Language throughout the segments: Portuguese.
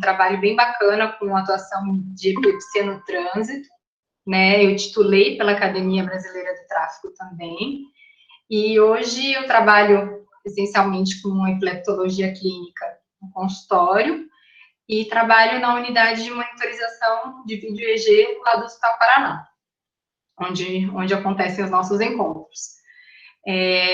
trabalho bem bacana com atuação de epilepsia no trânsito, né? Eu titulei pela Academia Brasileira do Tráfego também, e hoje eu trabalho essencialmente com epileptologia clínica no consultório, e trabalho na unidade de monitorização de vídeo EG lá do Hospital Paraná, onde acontecem os nossos encontros.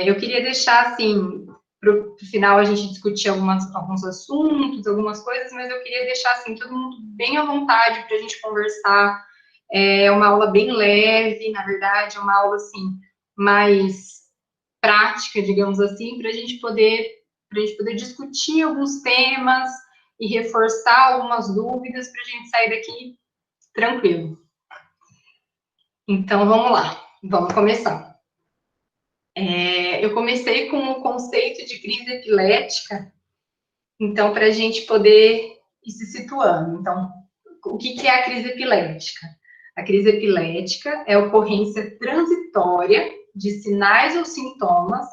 Eu queria deixar, assim, para o final a gente discutir alguns assuntos, algumas coisas, mas eu queria deixar, assim, todo mundo bem à vontade para a gente conversar. É uma aula bem leve, na verdade, é uma aula, assim, mais prática, digamos assim, para a gente poder discutir alguns temas e reforçar algumas dúvidas para a gente sair daqui tranquilo. Então, vamos lá, vamos começar. Eu comecei com o conceito de crise epilética, então, para a gente poder ir se situando. Então, o que é a crise epilética? A crise epilética é a ocorrência transitória de sinais ou sintomas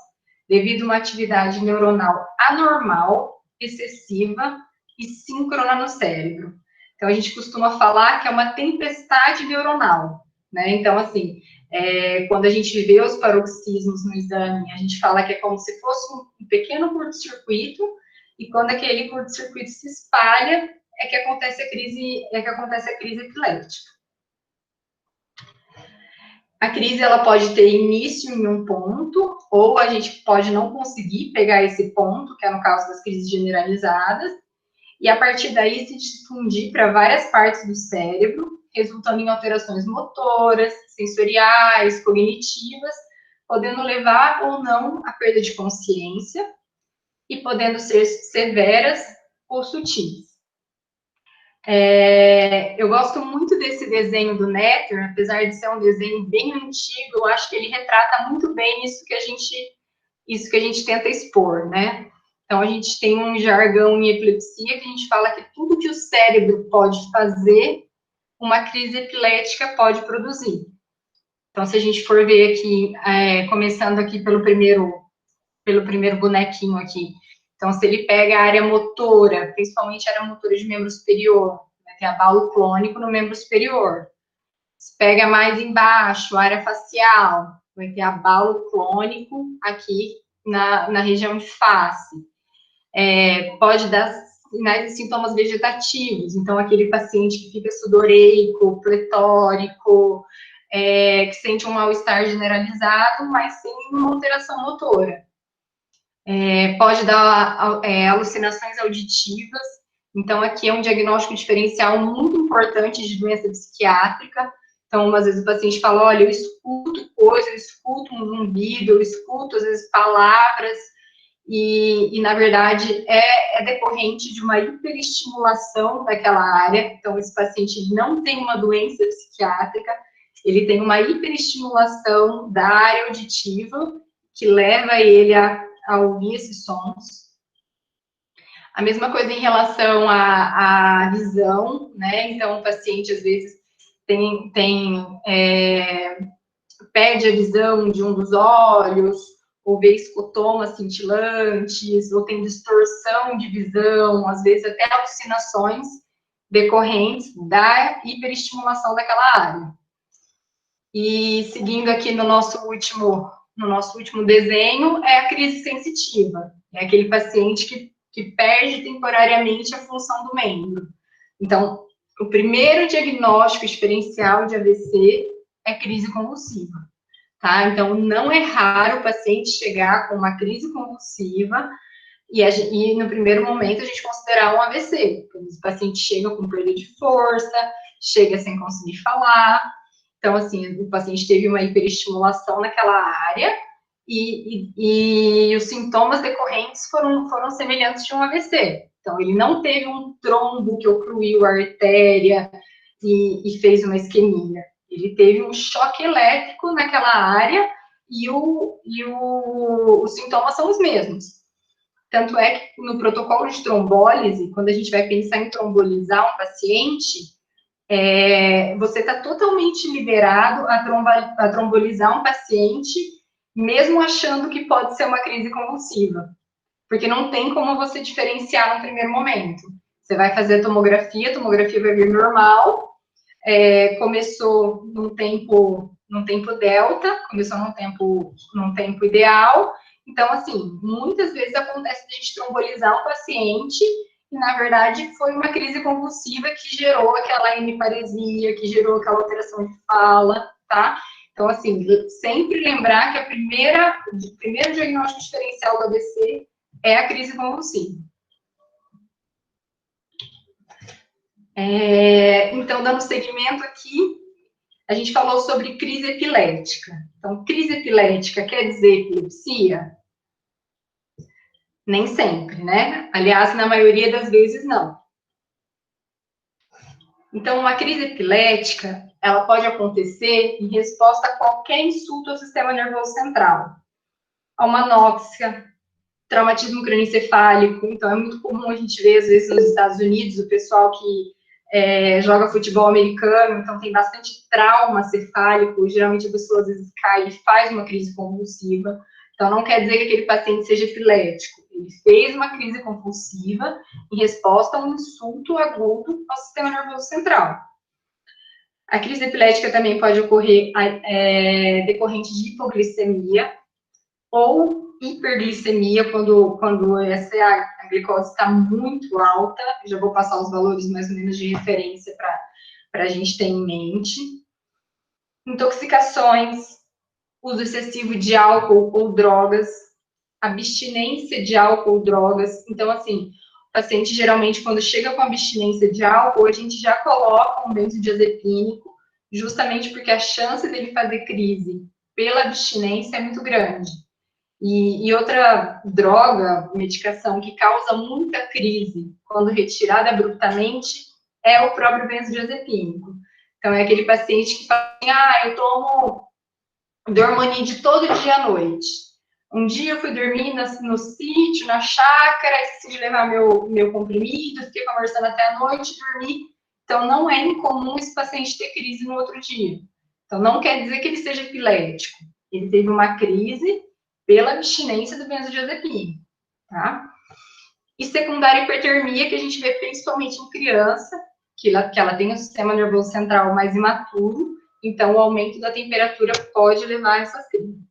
devido a uma atividade neuronal anormal, excessiva e síncrona no cérebro. Então, a gente costuma falar que é uma tempestade neuronal, né? Então, assim, quando a gente vê os paroxismos no exame, a gente fala que é como se fosse um pequeno curto-circuito, e quando aquele curto-circuito se espalha, é que acontece a crise epiléptica. A crise, ela pode ter início em um ponto, ou a gente pode não conseguir pegar esse ponto, que é no caso das crises generalizadas, e a partir daí se difundir para várias partes do cérebro, resultando em alterações motoras, sensoriais, cognitivas, podendo levar ou não à perda de consciência e podendo ser severas ou sutis. Eu gosto muito desse desenho do Netter, apesar de ser um desenho bem antigo, eu acho que ele retrata muito bem isso que a gente tenta expor, né? Então, a gente tem um jargão em epilepsia que a gente fala que tudo que o cérebro pode fazer, uma crise epilética pode produzir. Então, se a gente for ver aqui, começando aqui pelo primeiro bonequinho aqui, então, se ele pega a área motora, principalmente a área motora de membro superior, vai ter abalo clônico no membro superior. Se pega mais embaixo, a área facial, vai ter abalo clônico aqui na região de face. Pode dar sinais e sintomas vegetativos, então aquele paciente que fica sudoreico, pletórico, que sente um mal-estar generalizado, mas sem uma alteração motora. Pode dar alucinações auditivas, então aqui é um diagnóstico diferencial muito importante de doença psiquiátrica. Então, às vezes o paciente fala, olha, eu escuto coisas, eu escuto um zumbido, eu escuto, às vezes, palavras, e na verdade, é decorrente de uma hiperestimulação daquela área. Então, esse paciente não tem uma doença psiquiátrica, ele tem uma hiperestimulação da área auditiva, que leva ele a ouvir esses sons. A mesma coisa em relação à visão, né? Então, o paciente, às vezes, perde a visão de um dos olhos, ou vê escotomas cintilantes, ou tem distorção de visão, às vezes até alucinações decorrentes da hiperestimulação daquela área. E seguindo aqui no nosso último desenho, é a crise sensitiva. É aquele paciente que perde temporariamente a função do membro. Então, o primeiro diagnóstico diferencial de AVC é crise convulsiva, tá? Então, não é raro o paciente chegar com uma crise convulsiva e no primeiro momento a gente considerar um AVC. Porque os pacientes chegam com perda de força, chega sem conseguir falar. Então, assim, o paciente teve uma hiperestimulação naquela área e os sintomas decorrentes foram semelhantes de um AVC. Então, ele não teve um trombo que ocluiu a artéria e fez uma isquemia. Ele teve um choque elétrico naquela área e os sintomas são os mesmos. Tanto é que no protocolo de trombólise, quando a gente vai pensar em trombolizar um paciente, você está totalmente liberado a trombolizar um paciente, mesmo achando que pode ser uma crise convulsiva, porque não tem como você diferenciar no primeiro momento. Você vai fazer a tomografia vai vir normal, começou num tempo delta, começou num tempo ideal. Então, assim, muitas vezes acontece de a gente trombolizar um paciente e, na verdade, foi uma crise convulsiva que gerou aquela hemiparesia, que gerou aquela alteração de fala, tá? Então, assim, sempre lembrar que o primeiro diagnóstico diferencial do AVC é a crise convulsiva. Então, dando seguimento aqui, a gente falou sobre crise epilética. Então, crise epilética quer dizer epilepsia? Nem sempre, né? Aliás, na maioria das vezes, não. Então, uma crise epilética, ela pode acontecer em resposta a qualquer insulto ao sistema nervoso central. A uma anóxia, traumatismo crânioencefálico. Então, é muito comum a gente ver, às vezes, nos Estados Unidos, o pessoal que joga futebol americano, então tem bastante trauma cefálico, geralmente a pessoa às vezes cai e faz uma crise convulsiva. Então, não quer dizer que aquele paciente seja epilético. Ele fez uma crise convulsiva em resposta a um insulto agudo ao sistema nervoso central. A crise epilética também pode ocorrer decorrente de hipoglicemia ou hiperglicemia, quando a glicose está muito alta. Eu já vou passar os valores mais ou menos de referência para a gente ter em mente. Intoxicações, uso excessivo de álcool ou drogas, abstinência de álcool ou drogas. Então, assim, o paciente geralmente, quando chega com abstinência de álcool, a gente já coloca um benzodiazepínico, justamente porque a chance dele fazer crise pela abstinência é muito grande. E outra droga, medicação que causa muita crise quando retirada abruptamente é o próprio benzodiazepínico. Então, é aquele paciente que fala assim, eu tomo Dormanide todo dia à noite. Um dia eu fui dormir no sítio, na chácara, esqueci de levar meu comprimido, fiquei conversando até a noite, dormi. Então, não é incomum esse paciente ter crise no outro dia. Então, não quer dizer que ele seja epilético. Ele teve uma crise pela abstinência do benzodiazepínico, tá? E secundária hipertermia, que a gente vê principalmente em criança, que ela tem um sistema nervoso central mais imaturo, então o aumento da temperatura pode levar a essas crises.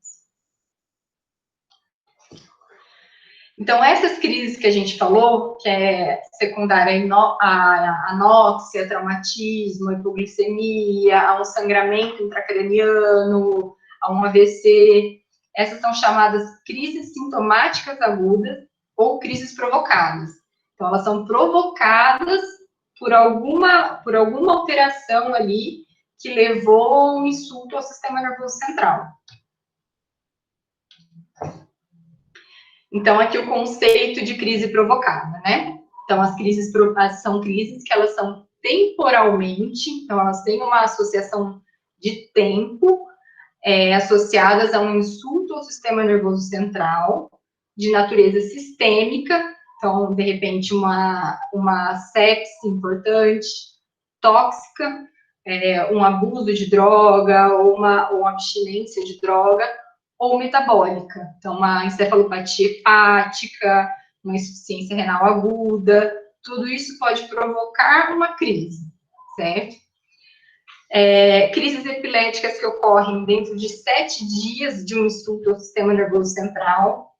Então, essas crises que a gente falou, que é secundária a anóxia, traumatismo, hipoglicemia, a um sangramento intracraniano, a um AVC, essas são chamadas crises sintomáticas agudas ou crises provocadas. Então, elas são provocadas por alguma alteração ali que levou a um insulto ao sistema nervoso central. Então, aqui o conceito de crise provocada, né? Então, as crises são crises que elas são temporalmente, então elas têm uma associação de tempo, associadas a um insulto ao sistema nervoso central, de natureza sistêmica, então, de repente, uma sepse importante, tóxica, um abuso de droga, ou uma abstinência de droga, ou metabólica, então uma encefalopatia hepática, uma insuficiência renal aguda, tudo isso pode provocar uma crise, certo? Crises epiléticas que ocorrem dentro de 7 dias de um insulto ao sistema nervoso central.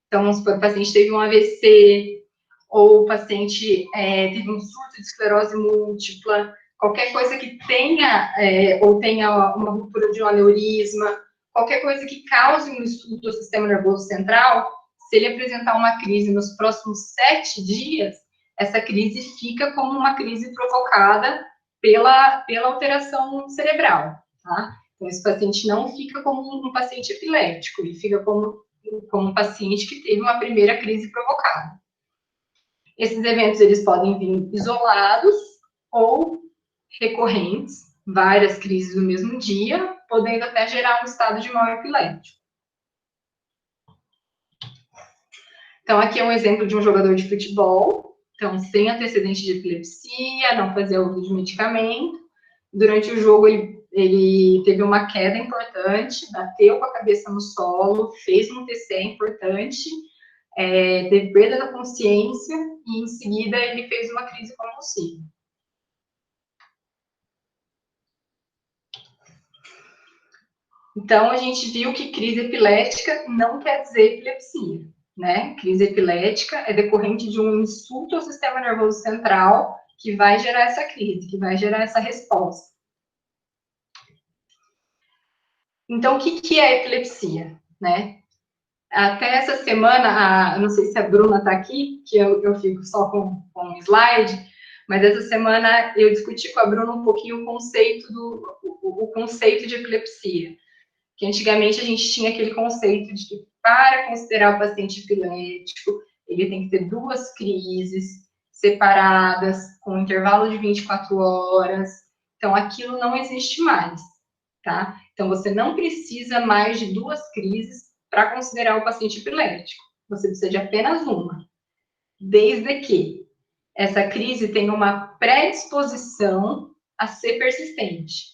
Então, vamos supor, o paciente teve um AVC, ou o paciente teve um surto de esclerose múltipla, qualquer coisa que tenha, ou tenha uma ruptura de um aneurisma, qualquer coisa que cause um insulto ao sistema nervoso central, se ele apresentar uma crise nos próximos 7 dias, essa crise fica como uma crise provocada pela alteração cerebral, tá? Então, esse paciente não fica como um paciente epilético, ele fica como um paciente que teve uma primeira crise provocada. Esses eventos, eles podem vir isolados ou recorrentes, várias crises no mesmo dia, podendo até gerar um estado de mal epilético. Então, aqui é um exemplo de um jogador de futebol, então, sem antecedente de epilepsia, não fazia uso de medicamento. Durante o jogo, ele teve uma queda importante, bateu com a cabeça no solo, fez um TC importante, teve perda da consciência e, em seguida, ele fez uma crise convulsiva. Então, a gente viu que crise epilética não quer dizer epilepsia, né? Crise epilética é decorrente de um insulto ao sistema nervoso central que vai gerar essa crise, que vai gerar essa resposta. Então, o que é epilepsia, né? Até essa semana, não sei se a Bruna está aqui, que eu fico só com um slide, mas essa semana eu discuti com a Bruna um pouquinho o conceito de epilepsia. Que antigamente a gente tinha aquele conceito de que para considerar o paciente epilético, ele tem que ter 2 crises separadas, com um intervalo de 24 horas. Então, aquilo não existe mais, tá? Então, você não precisa mais de 2 crises para considerar o paciente epilético. Você precisa de apenas uma. Desde que essa crise tenha uma predisposição a ser persistente,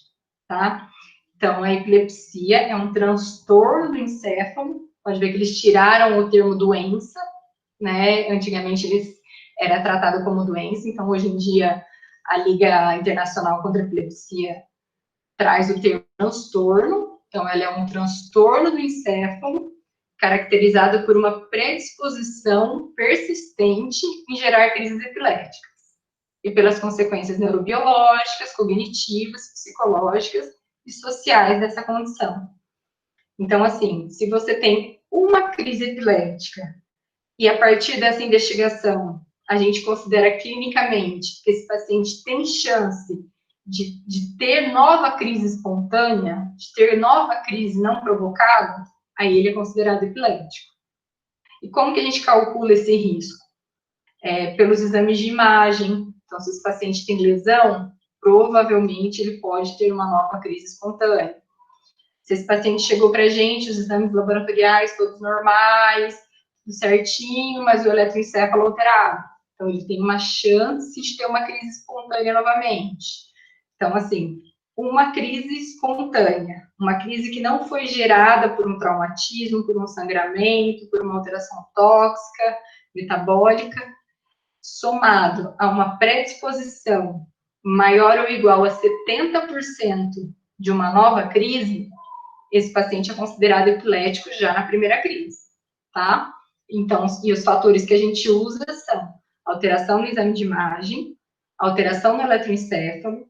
tá? Então, a epilepsia é um transtorno do encéfalo. Pode ver que eles tiraram o termo doença, né? Antigamente era tratado como doença, então hoje em dia a Liga Internacional contra a Epilepsia traz o termo transtorno. Então, ela é um transtorno do encéfalo caracterizado por uma predisposição persistente em gerar crises epiléticas e pelas consequências neurobiológicas, cognitivas, psicológicas e sociais dessa condição. Então, assim, se você tem uma crise epilética e a partir dessa investigação a gente considera clinicamente que esse paciente tem chance de ter nova crise espontânea, de ter nova crise não provocada, aí ele é considerado epilético. E como que a gente calcula esse risco? Pelos exames de imagem. Então, se esse paciente tem lesão, provavelmente ele pode ter uma nova crise espontânea. Se esse paciente chegou para a gente, os exames laboratoriais todos normais, tudo certinho, mas o eletroencefalo alterado. Então, ele tem uma chance de ter uma crise espontânea novamente. Então, assim, uma crise espontânea, uma crise que não foi gerada por um traumatismo, por um sangramento, por uma alteração tóxica, metabólica, somado a uma predisposição maior ou igual a 70% de uma nova crise, esse paciente é considerado epilético já na primeira crise, tá? Então, e os fatores que a gente usa são alteração no exame de imagem, alteração no eletroencefalo,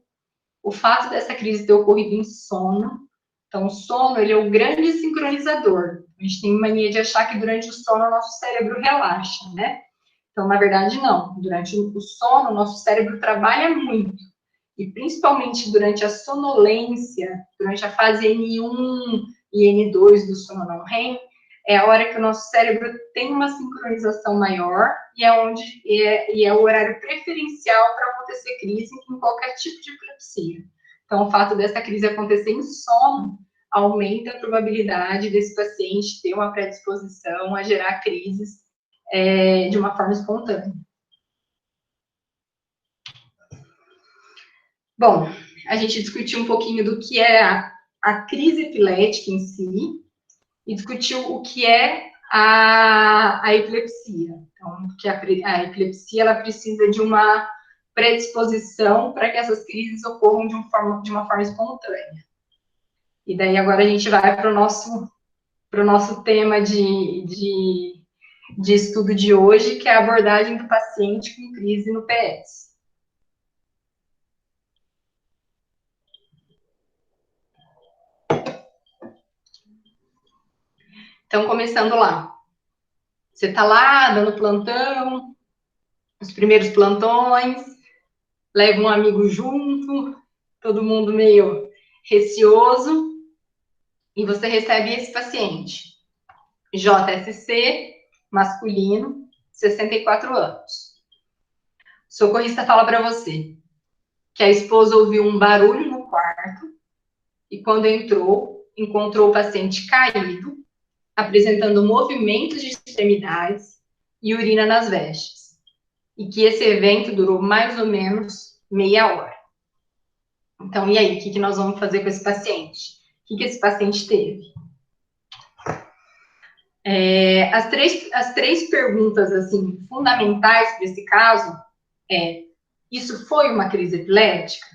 o fato dessa crise ter ocorrido em sono. Então, o sono, ele é o grande sincronizador. A gente tem mania de achar que durante o sono o nosso cérebro relaxa, né? Então, na verdade, não. Durante o sono, o nosso cérebro trabalha muito. E principalmente durante a sonolência, durante a fase N1 e N2 do sono não REM, é a hora que o nosso cérebro tem uma sincronização maior e é o horário preferencial para acontecer crise em qualquer tipo de epilepsia. Então, o fato dessa crise acontecer em sono aumenta a probabilidade desse paciente ter uma predisposição a gerar crises de uma forma espontânea. Bom, a gente discutiu um pouquinho do que é a crise epilética em si e discutiu o que é a epilepsia. Então, que a epilepsia ela precisa de uma predisposição para que essas crises ocorram de uma forma espontânea. E daí agora a gente vai para o nosso tema de estudo de hoje, que é a abordagem do paciente com crise no PS. Então, começando lá. Você está lá, dando plantão, os primeiros plantões, leva um amigo junto, todo mundo meio receoso, e você recebe esse paciente. JSC, masculino, 64 anos. O socorrista fala para você que a esposa ouviu um barulho no quarto e quando encontrou o paciente caído, apresentando movimentos de extremidades e urina nas vestes. E que esse evento durou mais ou menos meia hora. Então, e aí, o que nós vamos fazer com esse paciente? O que esse paciente teve? As três perguntas, assim, fundamentais para esse caso isso foi uma crise epilética?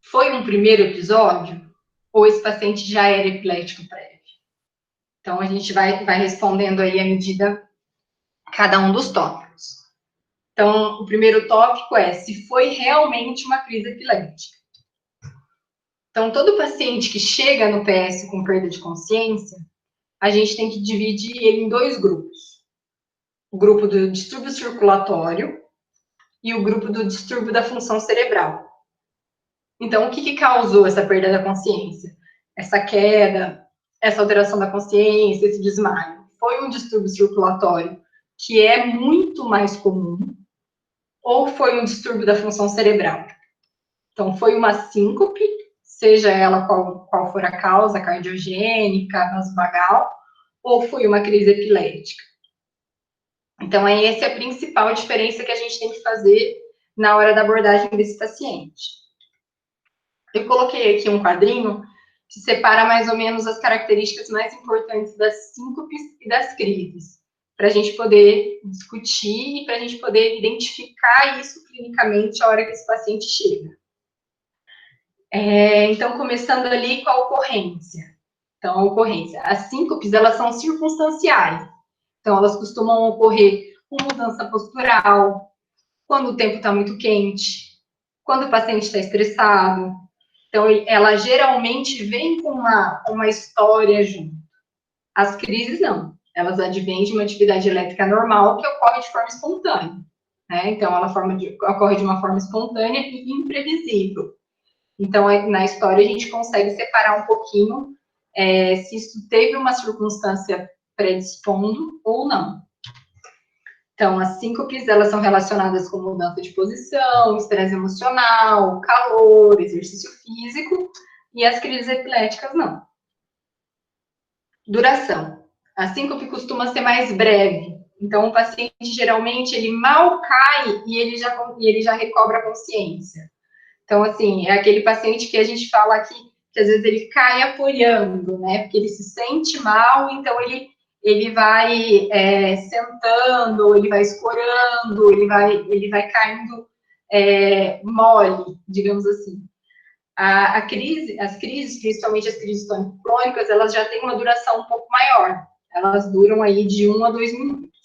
Foi um primeiro episódio? Ou esse paciente já era epilético prévio? Então, a gente vai respondendo aí à medida cada um dos tópicos. Então, o primeiro tópico é se foi realmente uma crise epilética. Então, todo paciente que chega no PS com perda de consciência, a gente tem que dividir ele em dois grupos. O grupo do distúrbio circulatório e o grupo do distúrbio da função cerebral. Então, o que causou essa perda da consciência? Essa queda, essa alteração da consciência, esse desmaio? Foi um distúrbio circulatório que é muito mais comum ou foi um distúrbio da função cerebral? Então, foi uma síncope, seja ela qual for a causa, cardiogênica, vasovagal, ou foi uma crise epilética? Então, essa é a principal diferença que a gente tem que fazer na hora da abordagem desse paciente. Eu coloquei aqui um quadrinho que separa mais ou menos as características mais importantes das síncopes e das crises, para a gente poder discutir e para a gente poder identificar isso clinicamente a hora que esse paciente chega. Então, começando ali com a ocorrência. Então, a ocorrência. As síncopes, elas são circunstanciais. Então, elas costumam ocorrer com mudança postural, quando o tempo está muito quente, quando o paciente está estressado. Então, ela geralmente vem com uma história junto. As crises, não. Elas advêm de uma atividade elétrica normal que ocorre de forma espontânea. Né? Então, ela ocorre de uma forma espontânea e imprevisível. Então, na história, a gente consegue separar um pouquinho se isso teve uma circunstância predispondo ou não. Então, as síncopes, elas são relacionadas com mudança de posição, estresse emocional, calor, exercício físico, e as crises epiléticas, não. Duração. A síncope costuma ser mais breve. Então, o paciente, geralmente, ele mal cai e ele já recobra a consciência. Então, assim, é aquele paciente que a gente fala aqui, que às vezes ele cai apoiando, né? Porque ele se sente mal, então ele vai sentando, ele vai escorando, ele vai caindo mole, digamos assim. As crises, principalmente as crises tônico-clônicas, elas já têm uma duração um pouco maior. Elas duram aí de 1 a 2 minutos.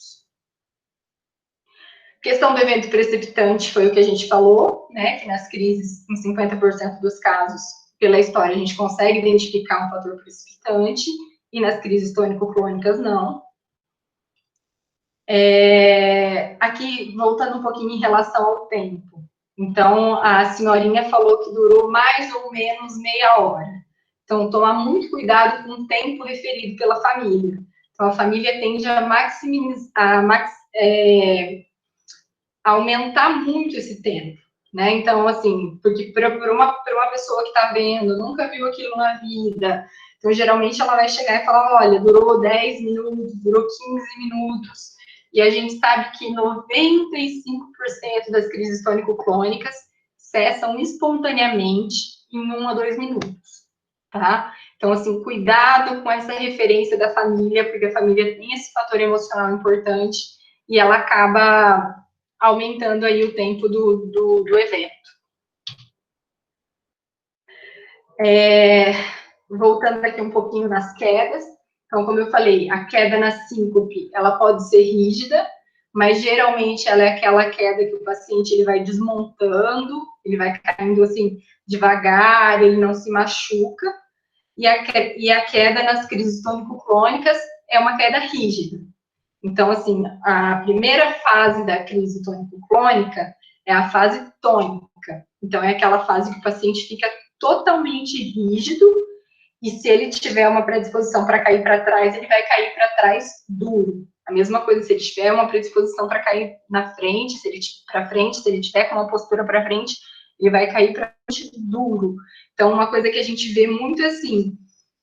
Questão do evento precipitante foi o que a gente falou, né? Que nas crises, em 50% dos casos, pela história, a gente consegue identificar um fator precipitante, e nas crises tônico-clônicas, não. Aqui, voltando um pouquinho em relação ao tempo. Então, a senhorinha falou que durou mais ou menos meia hora. Então, tomar muito cuidado com o tempo referido pela família. Então, a família tende a aumentar muito esse tempo, né? Então, assim, porque para uma pessoa que está vendo, nunca viu aquilo na vida, então, geralmente, ela vai chegar e falar, olha, durou 10 minutos, durou 15 minutos, e a gente sabe que 95% das crises tônico-clônicas cessam espontaneamente em 1 a 2 minutos, tá? Então, assim, cuidado com essa referência da família, porque a família tem esse fator emocional importante e ela acaba aumentando aí o tempo do evento. Voltando aqui um pouquinho nas quedas. Então, como eu falei, a queda na síncope, ela pode ser rígida, mas geralmente ela é aquela queda que o paciente ele vai desmontando, ele vai caindo assim devagar, ele não se machuca. E a queda nas crises tônico-clônicas é uma queda rígida. Então, assim, a primeira fase da crise tônico-clônica é a fase tônica. Então, é aquela fase que o paciente fica totalmente rígido e se ele tiver uma predisposição para cair para trás, ele vai cair para trás duro. A mesma coisa se ele tiver uma predisposição para cair na frente, se ele tiver com uma postura para frente, ele vai cair para frente duro. Então, uma coisa que a gente vê muito assim,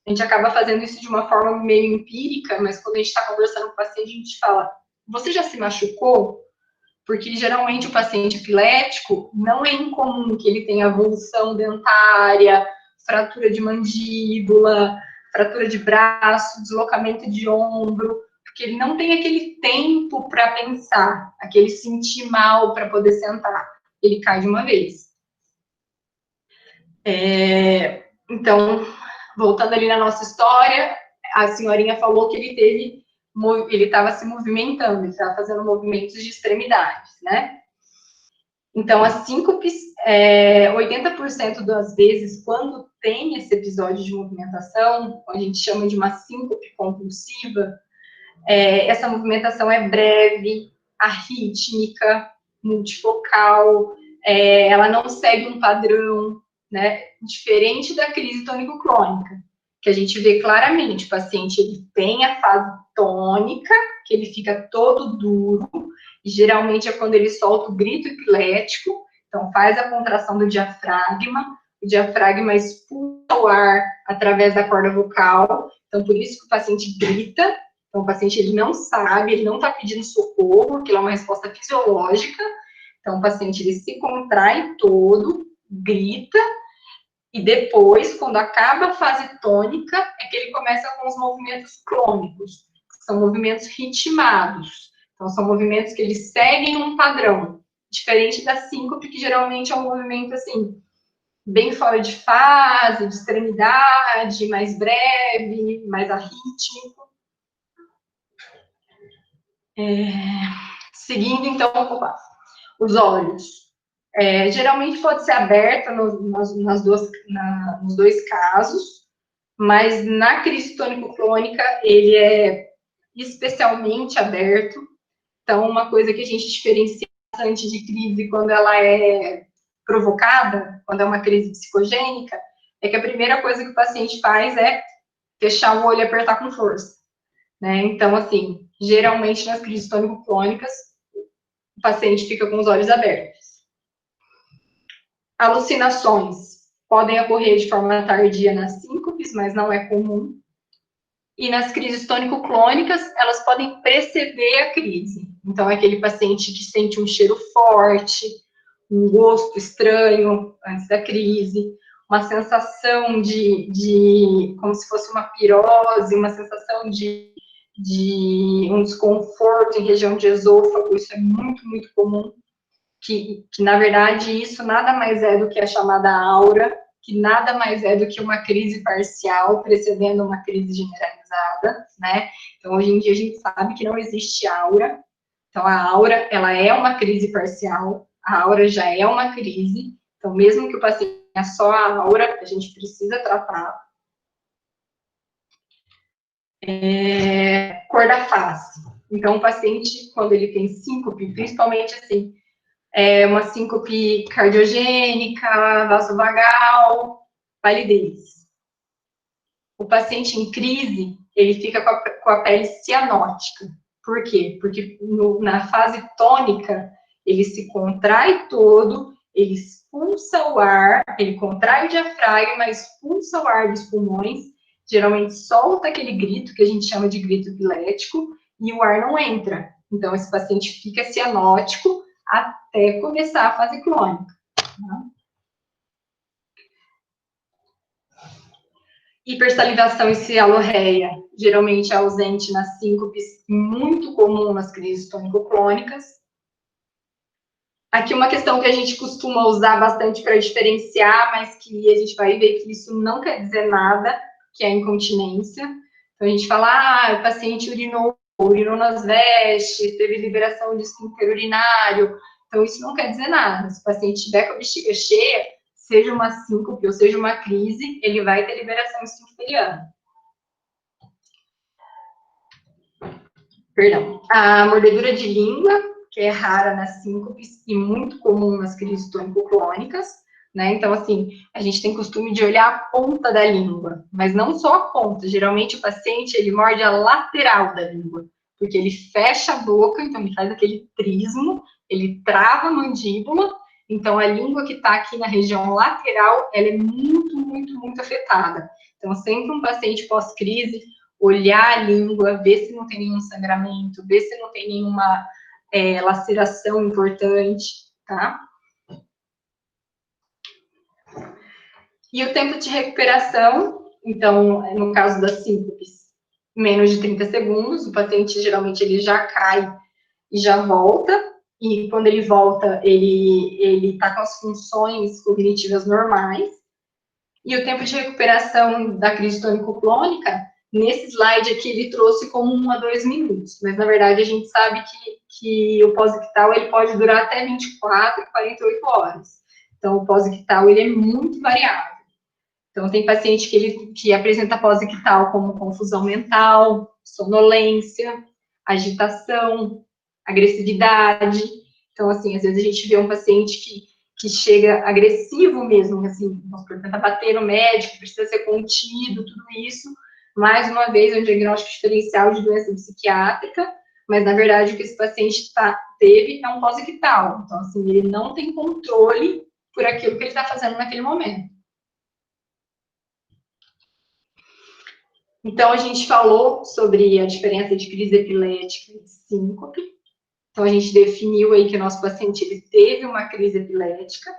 a gente acaba fazendo isso de uma forma meio empírica, mas quando a gente está conversando com o paciente, a gente fala, você já se machucou? Porque geralmente o paciente epilético não é incomum que ele tenha avulsão dentária, fratura de mandíbula, fratura de braço, deslocamento de ombro, porque ele não tem aquele tempo para pensar, aquele sentir mal para poder sentar. Ele cai de uma vez. Então, voltando ali na nossa história, a senhorinha falou que ele estava se movimentando, ele estava fazendo movimentos de extremidades, né? Então, a síncope, 80% das vezes, quando tem esse episódio de movimentação, a gente chama de uma síncope compulsiva, essa movimentação é breve, arrítmica, multifocal, ela não segue um padrão, né? Diferente da crise tônico-clônica, que a gente vê claramente, o paciente ele tem a fase tônica, que ele fica todo duro, e geralmente é quando ele solta o grito epilético, então faz a contração do diafragma, o diafragma expulsa o ar através da corda vocal, então por isso que o paciente grita. Então, o paciente ele não sabe, ele não está pedindo socorro, aquilo é uma resposta fisiológica. Então, o paciente ele se contrai todo, grita, e depois, quando acaba a fase tônica, é que ele começa com os movimentos clônicos, que são movimentos ritmados. Então, são movimentos que eles seguem um padrão, diferente da síncope, que geralmente é um movimento assim, bem fora de fase, de extremidade, mais breve, mais arrítmico. Seguindo, então, os olhos. Geralmente pode ser aberta nos dois casos, mas na crise tônico-clônica ele é especialmente aberto. Então, uma coisa que a gente diferencia bastante de crise quando ela é provocada, quando é uma crise psicogênica, é que a primeira coisa que o paciente faz é fechar o olho e apertar com força, né? Então, assim, geralmente nas crises tônico-clônicas, o paciente fica com os olhos abertos. Alucinações podem ocorrer de forma tardia nas síncopes, mas não é comum. E nas crises tônico-clônicas, elas podem preceder a crise. Então, é aquele paciente que sente um cheiro forte, um gosto estranho antes da crise, uma sensação de como se fosse uma pirose, uma sensação de um desconforto em região de esôfago, isso é muito, muito comum, que na verdade isso nada mais é do que a chamada aura, que nada mais é do que uma crise parcial precedendo uma crise generalizada, né? Então, hoje em dia a gente sabe que não existe aura, então a aura, ela é uma crise parcial, a aura já é uma crise, então mesmo que o paciente tenha só a aura, a gente precisa tratar. Cor da face. Então, o paciente, quando ele tem síncope, principalmente assim, uma síncope cardiogênica, vasovagal, palidez. O paciente em crise, ele fica com a pele cianótica. Por quê? Porque na fase tônica, ele se contrai todo, ele expulsa o ar, ele contrai o diafragma, expulsa o ar dos pulmões, geralmente solta aquele grito que a gente chama de grito epilético, e o ar não entra. Então, esse paciente fica cianótico até começar a fase clônica. Tá? Hipersalivação e cialorreia, geralmente é ausente nas síncopes, muito comum nas crises tônico-clônicas. Aqui uma questão que a gente costuma usar bastante para diferenciar, mas que a gente vai ver que isso não quer dizer nada, que é a incontinência. Então, a gente fala, o paciente urinou nas vestes, teve liberação de esfíncter urinário. Então, isso não quer dizer nada. Se o paciente tiver com a bexiga cheia, seja uma síncope ou seja uma crise, ele vai ter liberação esfincteriana. Perdão. A mordedura de língua, que é rara nas síncopes e muito comum nas crises tônico-clônicas, né? Então, assim, a gente tem costume de olhar a ponta da língua, mas não só a ponta. Geralmente, o paciente, ele morde a lateral da língua, porque ele fecha a boca, então ele faz aquele trismo, ele trava a mandíbula, então a língua que está aqui na região lateral, ela é muito, muito, muito afetada. Então, sempre um paciente pós-crise, olhar a língua, ver se não tem nenhum sangramento, ver se não tem nenhuma laceração importante, tá? E o tempo de recuperação, Então, no caso das síncopes, menos de 30 segundos, o paciente geralmente ele já cai e já volta, e quando ele volta, ele está com as funções cognitivas normais, e o tempo de recuperação da crise tônico-clônica, nesse slide aqui, ele trouxe como 1 a 2 minutos, mas na verdade a gente sabe que o pós-ictal ele pode durar até 24 e 48 horas. Então, o pós-ictal ele é muito variável. Então, tem paciente que apresenta pós-ictal como confusão mental, sonolência, agitação, agressividade. Então, assim, às vezes a gente vê um paciente que chega agressivo mesmo, assim, tenta bater no médico, precisa ser contido, tudo isso. Mais uma vez, é um diagnóstico diferencial de doença psiquiátrica, mas, na verdade, o que esse paciente teve é um pós-ictal. Então, assim, ele não tem controle por aquilo que ele está fazendo naquele momento. Então, a gente falou sobre a diferença de crise epilética e síncope. Então, a gente definiu aí que o nosso paciente ele teve uma crise epilética.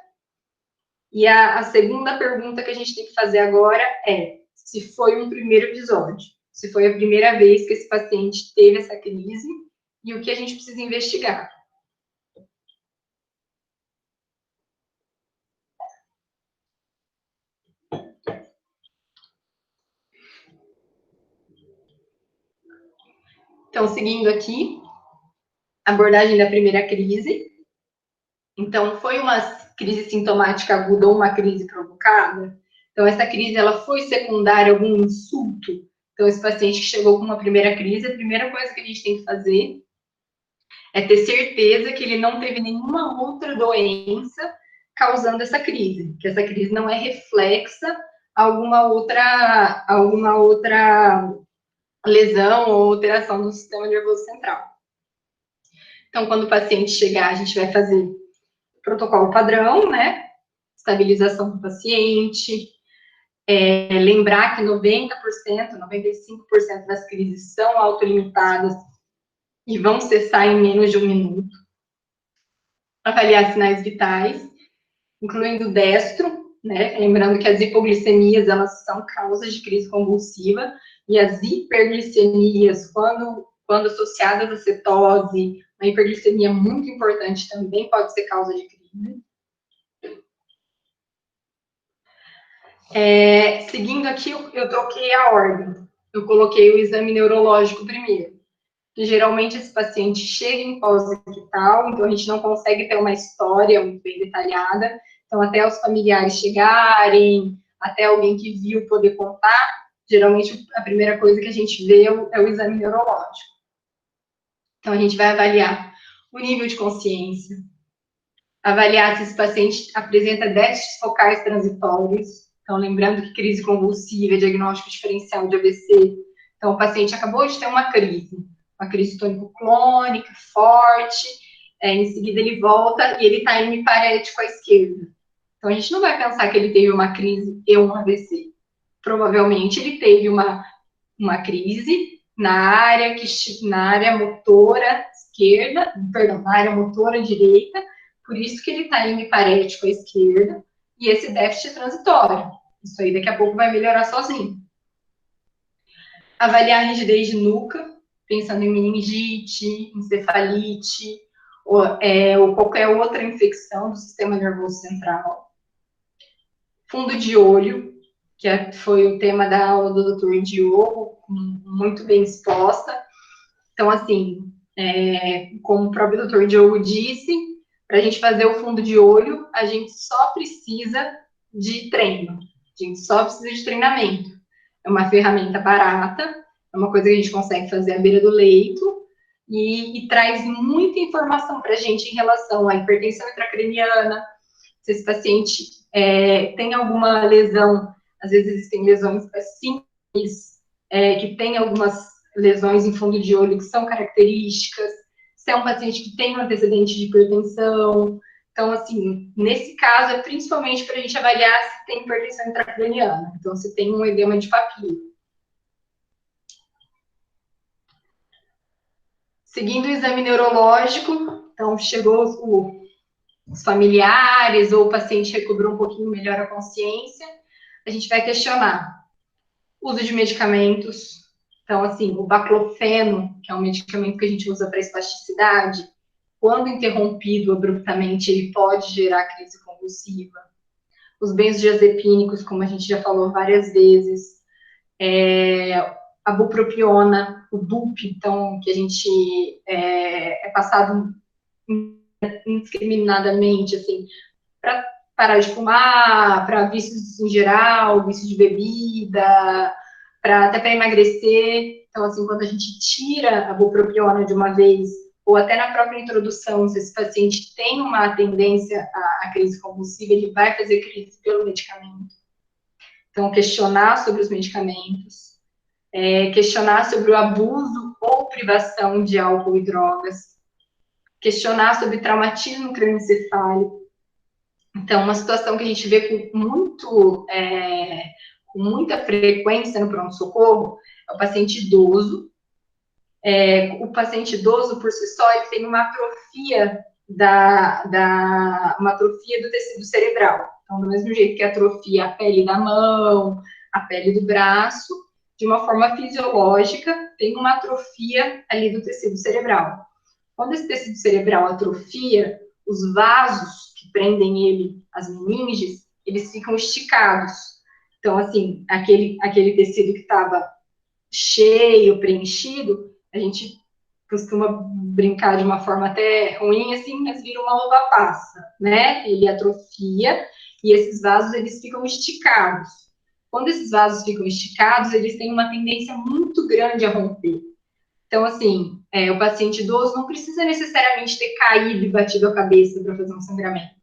E a segunda pergunta que a gente tem que fazer agora é se foi um primeiro episódio, se foi a primeira vez que esse paciente teve essa crise e o que a gente precisa investigar. Então, seguindo aqui, abordagem da primeira crise. Então, foi uma crise sintomática aguda ou uma crise provocada? Então, essa crise, ela foi secundária a algum insulto? Então, esse paciente que chegou com uma primeira crise, a primeira coisa que a gente tem que fazer é ter certeza que ele não teve nenhuma outra doença causando essa crise, que essa crise não é reflexa a alguma outra lesão ou alteração do sistema nervoso central. Então, quando o paciente chegar, a gente vai fazer protocolo padrão, né? Estabilização do paciente, lembrar que 90%, 95% das crises são autolimitadas e vão cessar em menos de 1 minuto. Avaliar sinais vitais, incluindo destro, né? Lembrando que as hipoglicemias, elas são causas de crise convulsiva, e as hiperglicemias, quando associadas à cetose, uma hiperglicemia muito importante também pode ser causa de crise. Seguindo aqui, eu troquei a ordem. Eu coloquei o exame neurológico primeiro. Que geralmente esse paciente chega em pós-ictal, então a gente não consegue ter uma história muito bem detalhada. Então, até os familiares chegarem, até alguém que viu poder contar, geralmente a primeira coisa que a gente vê é o exame neurológico. Então, a gente vai avaliar o nível de consciência, avaliar se esse paciente apresenta déficits focais transitórios. Então, lembrando que crise convulsiva é diagnóstico diferencial de AVC. Então, o paciente acabou de ter uma crise tônico-clônica forte, em seguida ele volta e ele está hemiparético à esquerda. Então, a gente não vai pensar que ele teve uma crise e um AVC. Provavelmente, ele teve uma crise na área motora esquerda, perdão, na área motora direita, por isso que ele está hemiparético à esquerda, e esse déficit transitório. Isso aí daqui a pouco vai melhorar sozinho. Avaliar a rigidez de nuca, pensando em meningite, encefalite, ou qualquer outra infecção do sistema nervoso central. Fundo de olho, que foi o tema da aula do Dr. Diogo, muito bem exposta. Então, assim, como o próprio Dr. Diogo disse, para a gente fazer o fundo de olho, a gente só precisa de treino, a gente só precisa de treinamento. É uma ferramenta barata, é uma coisa que a gente consegue fazer à beira do leito e traz muita informação para a gente em relação à hipertensão intracraniana, se esse paciente tem alguma lesão, às vezes existem lesões simples, que tem algumas lesões em fundo de olho que são características, se é um paciente que tem um antecedente de hipertensão. Então, assim, nesse caso, é principalmente para a gente avaliar se tem hipertensão intracraniana, então, se tem um edema de papila. Seguindo o exame neurológico, então, chegou os familiares ou o paciente recobrou um pouquinho melhor a consciência, a gente vai questionar Uso de medicamentos. Então, assim, o baclofeno, que é um medicamento que a gente usa para espasticidade, quando interrompido abruptamente, ele pode gerar crise convulsiva. Os benzodiazepínicos, como a gente já falou várias vezes, a bupropiona, o BUP, então, que a gente é passado indiscriminadamente, assim, para parar de fumar, para vícios em geral, vício de bebida, até para emagrecer. Então, assim, quando a gente tira a bupropiona de uma vez, ou até na própria introdução, se esse paciente tem uma tendência à crise convulsiva, ele vai fazer crise pelo medicamento. Então, questionar sobre os medicamentos, questionar sobre o abuso ou privação de álcool e drogas, questionar sobre traumatismo crânioencefálico. Então, uma situação que a gente vê com muita frequência no pronto-socorro é o paciente idoso. O paciente idoso, por si só, ele tem uma atrofia uma atrofia do tecido cerebral. Então, do mesmo jeito que atrofia a pele da mão, a pele do braço, de uma forma fisiológica, tem uma atrofia ali do tecido cerebral. Quando esse tecido cerebral atrofia, os vasos que prendem ele, as meninges, eles ficam esticados. Então, assim, aquele tecido que estava cheio, preenchido, a gente costuma brincar de uma forma até ruim, assim, mas vira uma uva passa, né? Ele atrofia e esses vasos, eles ficam esticados. Quando esses vasos ficam esticados, eles têm uma tendência muito grande a romper. Então, assim, o paciente idoso não precisa necessariamente ter caído e batido a cabeça para fazer um sangramento.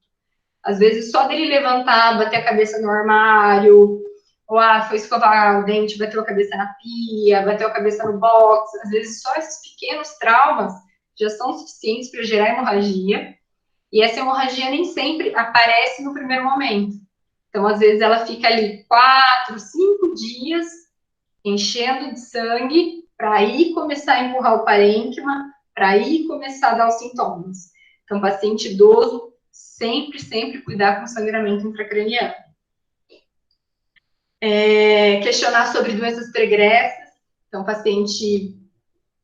Às vezes, só dele levantar, bater a cabeça no armário, ou foi escovar o dente, bateu a cabeça na pia, bateu a cabeça no box. Às vezes, só esses pequenos traumas já são suficientes para gerar hemorragia. E essa hemorragia nem sempre aparece no primeiro momento. Então, às vezes, ela fica ali 4, 5 dias enchendo de sangue para aí começar a empurrar o parênquima, para aí começar a dar os sintomas. Então, paciente idoso, sempre cuidar com sangramento intracraniano. Questionar sobre doenças pregressas. Então, paciente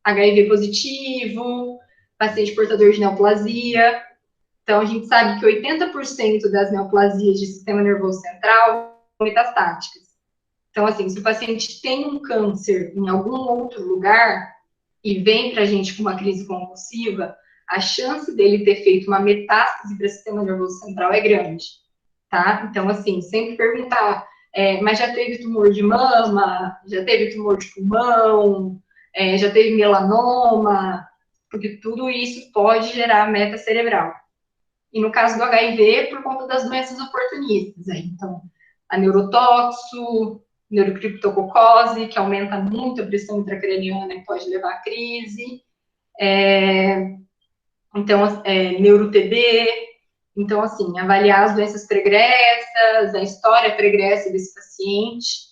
HIV positivo, paciente portador de neoplasia. Então, a gente sabe que 80% das neoplasias de sistema nervoso central são metastáticas. Então, assim, se o paciente tem um câncer em algum outro lugar e vem para a gente com uma crise convulsiva, a chance dele ter feito uma metástase para o sistema nervoso central é grande, tá? Então, assim, sempre perguntar, mas já teve tumor de mama? Já teve tumor de pulmão? Já teve melanoma? Porque tudo isso pode gerar meta cerebral. E no caso do HIV, por conta das doenças oportunistas. Então, a neurotóxo, neurocriptococose, que aumenta muito a pressão intracraniana e pode levar à crise. Então, neuro-TB. Então, assim, avaliar as doenças pregressas, a história pregressa desse paciente.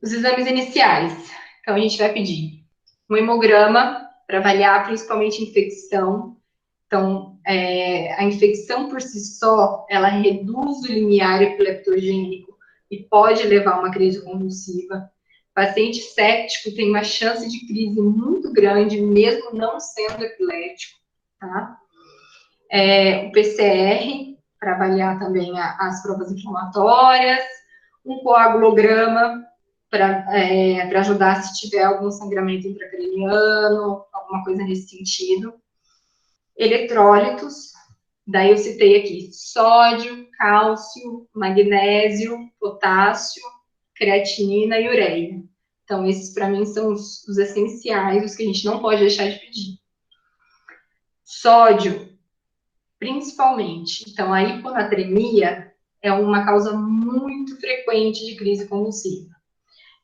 Os exames iniciais. Então, a gente vai pedir um hemograma para avaliar principalmente infecção. Então, a infecção por si só, ela reduz o limiar epileptogênico e pode levar a uma crise convulsiva. O paciente séptico tem uma chance de crise muito grande, mesmo não sendo epilético, tá? O PCR, para avaliar também as provas inflamatórias, um coagulograma, para ajudar se tiver algum sangramento intracraniano, alguma coisa nesse sentido. Eletrólitos, daí eu citei aqui sódio, cálcio, magnésio, potássio, creatinina e ureia. Então, esses para mim são os essenciais, os que a gente não pode deixar de pedir. Sódio, principalmente. Então, a hiponatremia é uma causa muito frequente de crise convulsiva.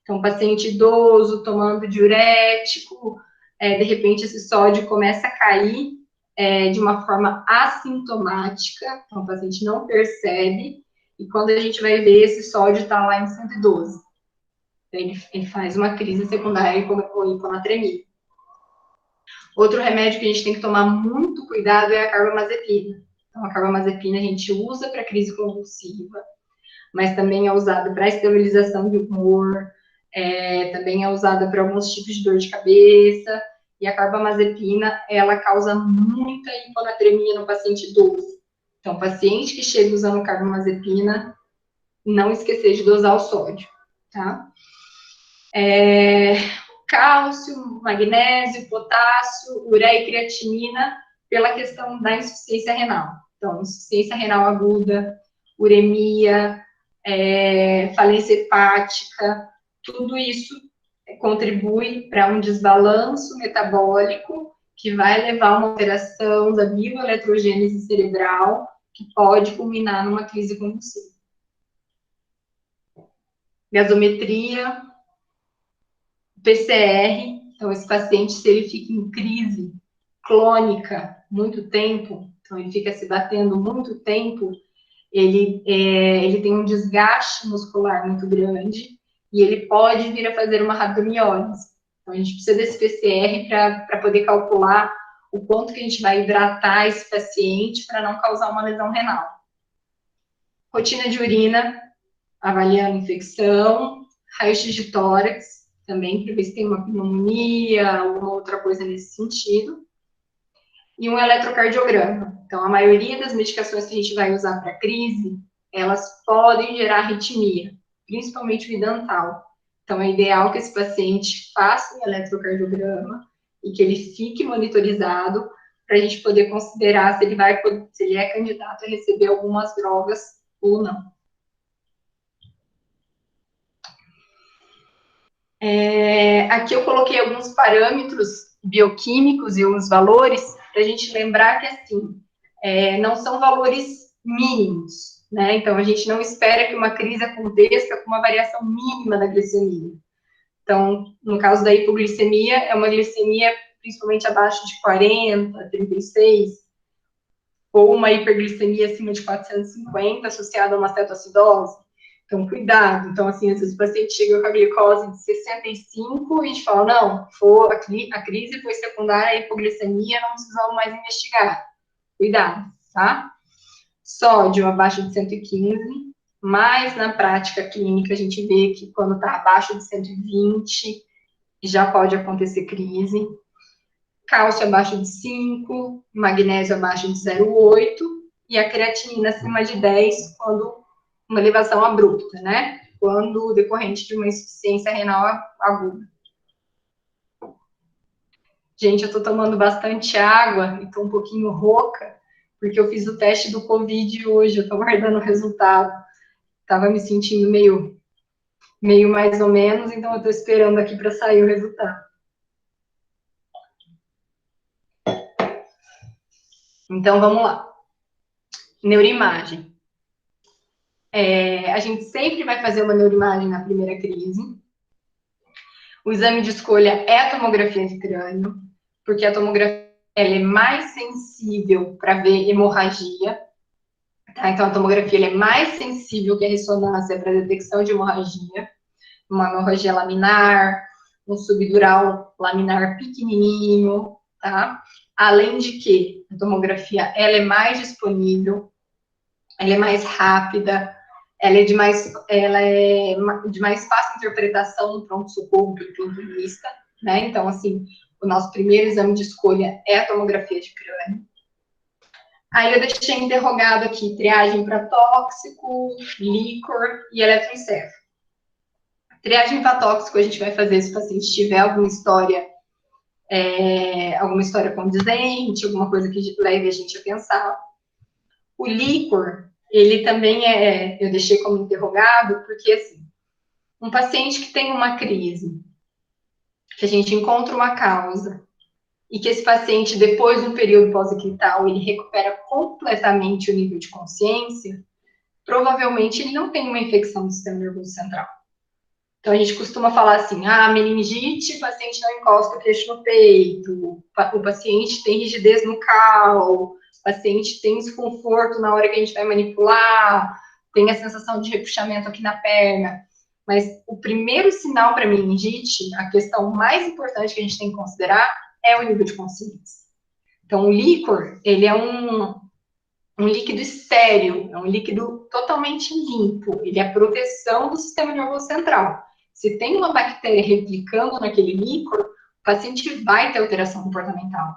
Então, paciente idoso tomando diurético, de repente esse sódio começa a cair de uma forma assintomática, então o paciente não percebe, e quando a gente vai ver, esse sódio está lá em 112. Então, ele faz uma crise secundária com hiponatremia. Outro remédio que a gente tem que tomar muito cuidado é a carbamazepina. Então, a carbamazepina a gente usa para crise convulsiva. mas também é usada para estabilização de humor, também é usada para alguns tipos de dor de cabeça, e a carbamazepina, ela causa muita hiponatremia no paciente idoso. Então, paciente que chega usando carbamazepina, não esquecer de dosar o sódio, tá? Cálcio, magnésio, potássio, ureia e creatinina, pela questão da insuficiência renal. Então, insuficiência renal aguda, uremia, falência hepática, tudo isso contribui para um desbalanço metabólico que vai levar a uma alteração da bioeletrogênese cerebral que pode culminar numa crise convulsiva. Gasometria, PCR, então esse paciente, se ele fica em crise clônica muito tempo, então ele fica se batendo muito tempo, ele tem um desgaste muscular muito grande e ele pode vir a fazer uma rabdomiólise. Então, a gente precisa desse PCR para poder calcular o quanto que a gente vai hidratar esse paciente para não causar uma lesão renal. Rotina de urina, avaliando infecção, raio-x de tórax, também, para ver se tem uma pneumonia, alguma outra coisa nesse sentido. E um eletrocardiograma. Então, a maioria das medicações que a gente vai usar para crise, elas podem gerar arritmia, principalmente o idantal. Então, é ideal que esse paciente faça um eletrocardiograma e que ele fique monitorizado para a gente poder considerar se ele é candidato a receber algumas drogas ou não. Aqui eu coloquei alguns parâmetros bioquímicos e uns valores para a gente lembrar que, assim, não são valores mínimos, né? Então, a gente não espera que uma crise aconteça com uma variação mínima da glicemia. Então, no caso da hipoglicemia, é uma glicemia principalmente abaixo de 40, 36, ou uma hiperglicemia acima de 450, associada a uma cetoacidose. Então, cuidado. Então, assim, às vezes o paciente chega com a glicose de 65 e a gente fala, não, a crise foi secundária à hipoglicemia, não precisamos mais investigar. Cuidado, tá? Sódio abaixo de 115, mas na prática clínica a gente vê que quando está abaixo de 120, já pode acontecer crise. Cálcio abaixo de 5, magnésio abaixo de 0,8 e a creatinina acima de 10, quando uma elevação abrupta, né? Quando decorrente de uma insuficiência renal aguda. Gente, eu tô tomando bastante água e tô um pouquinho rouca, porque eu fiz o teste do Covid hoje, eu tô guardando o resultado. Tava me sentindo meio mais ou menos, então eu tô esperando aqui para sair o resultado. Então, vamos lá. Neuroimagem. A gente sempre vai fazer uma neuroimagem na primeira crise. O exame de escolha é a tomografia de crânio, porque a tomografia ela é mais sensível para ver hemorragia. Tá? Então, a tomografia é mais sensível que a ressonância para detecção de hemorragia. Uma hemorragia laminar, um subdural laminar pequenininho, tá? Além de que a tomografia ela é mais disponível, ela é mais rápida, ela é de mais fácil interpretação no pronto-socorro do plantonista, né? Então, assim, o nosso primeiro exame de escolha é a tomografia de crânio. Aí eu deixei interrogado aqui triagem para tóxico, líquor e eletroencefalo. Triagem para tóxico a gente vai fazer se o paciente tiver alguma história condizente, alguma coisa que leve a gente a pensar. O líquor, ele também eu deixei como interrogado, porque, assim, um paciente que tem uma crise, que a gente encontra uma causa, e que esse paciente, depois de um período pós-ictal, ele recupera completamente o nível de consciência, provavelmente ele não tem uma infecção do sistema nervoso central. Então, a gente costuma falar assim, meningite, o paciente não encosta o queixo no peito, o paciente tem rigidez no cal, o paciente tem desconforto na hora que a gente vai manipular, tem a sensação de repuxamento aqui na perna. Mas o primeiro sinal para meningite, a questão mais importante que a gente tem que considerar é o nível de consciência. Então, o líquor, ele é um um líquido estéril, é um líquido totalmente limpo, ele é a proteção do sistema nervoso central. Se tem uma bactéria replicando naquele líquor, o paciente vai ter alteração comportamental.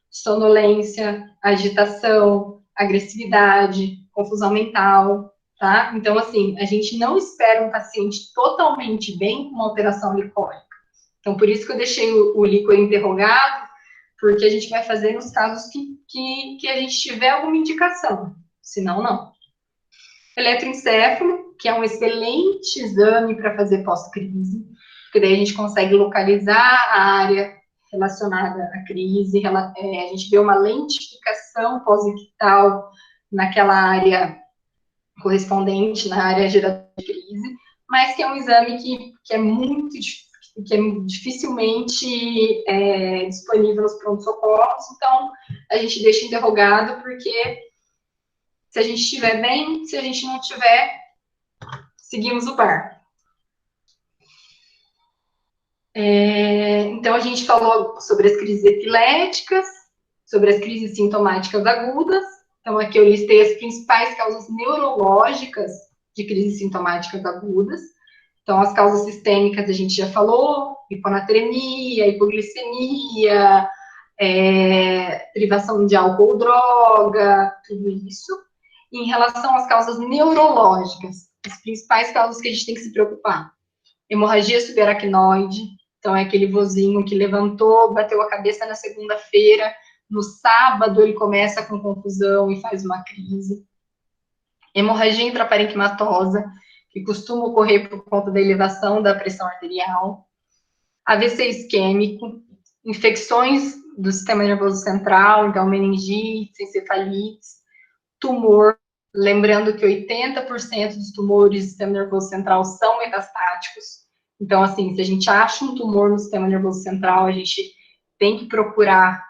Sonolência, agitação, agressividade, confusão mental, tá? Então, assim, a gente não espera um paciente totalmente bem com uma alteração licórica. Então, por isso que eu deixei o líquor interrogado, porque a gente vai fazer nos casos que a gente tiver alguma indicação, senão não. Eletroencefalo, que é um excelente exame para fazer pós-crise, porque daí a gente consegue localizar a área relacionada à crise, a gente vê uma lentificação pós-ictal naquela área correspondente, na área geradora de crise, mas que é um exame que é muito difícil, que é dificilmente disponível nos pronto-socorros, então a gente deixa interrogado, porque se a gente estiver bem, se a gente não estiver, seguimos o par. Então, a gente falou sobre as crises epiléticas, sobre as crises sintomáticas agudas. Então, aqui eu listei as principais causas neurológicas de crises sintomáticas agudas. Então, as causas sistêmicas a gente já falou, hiponatremia, hipoglicemia, privação de álcool ou droga, tudo isso. E em relação às causas neurológicas, as principais causas que a gente tem que se preocupar: hemorragia subaracnoide, então é aquele vozinho que levantou, bateu a cabeça na segunda-feira, no sábado ele começa com confusão e faz uma crise. Hemorragia intraparenquimatosa, que costuma ocorrer por conta da elevação da pressão arterial. AVC isquêmico, infecções do sistema nervoso central, então meningites, encefalites, tumor, lembrando que 80% dos tumores do sistema nervoso central são metastáticos. Então, assim, se a gente acha um tumor no sistema nervoso central, a gente tem que procurar,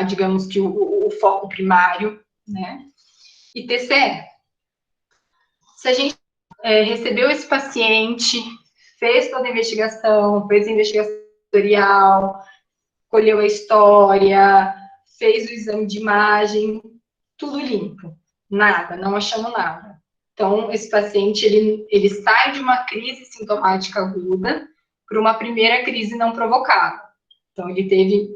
digamos que o foco primário, né? E TCE. Se a gente recebeu esse paciente, fez toda a investigação, fez a investigação tutorial, colheu a história, fez o exame de imagem, tudo limpo, nada, não achamos nada. Então, esse paciente, ele sai de uma crise sintomática aguda para uma primeira crise não provocada.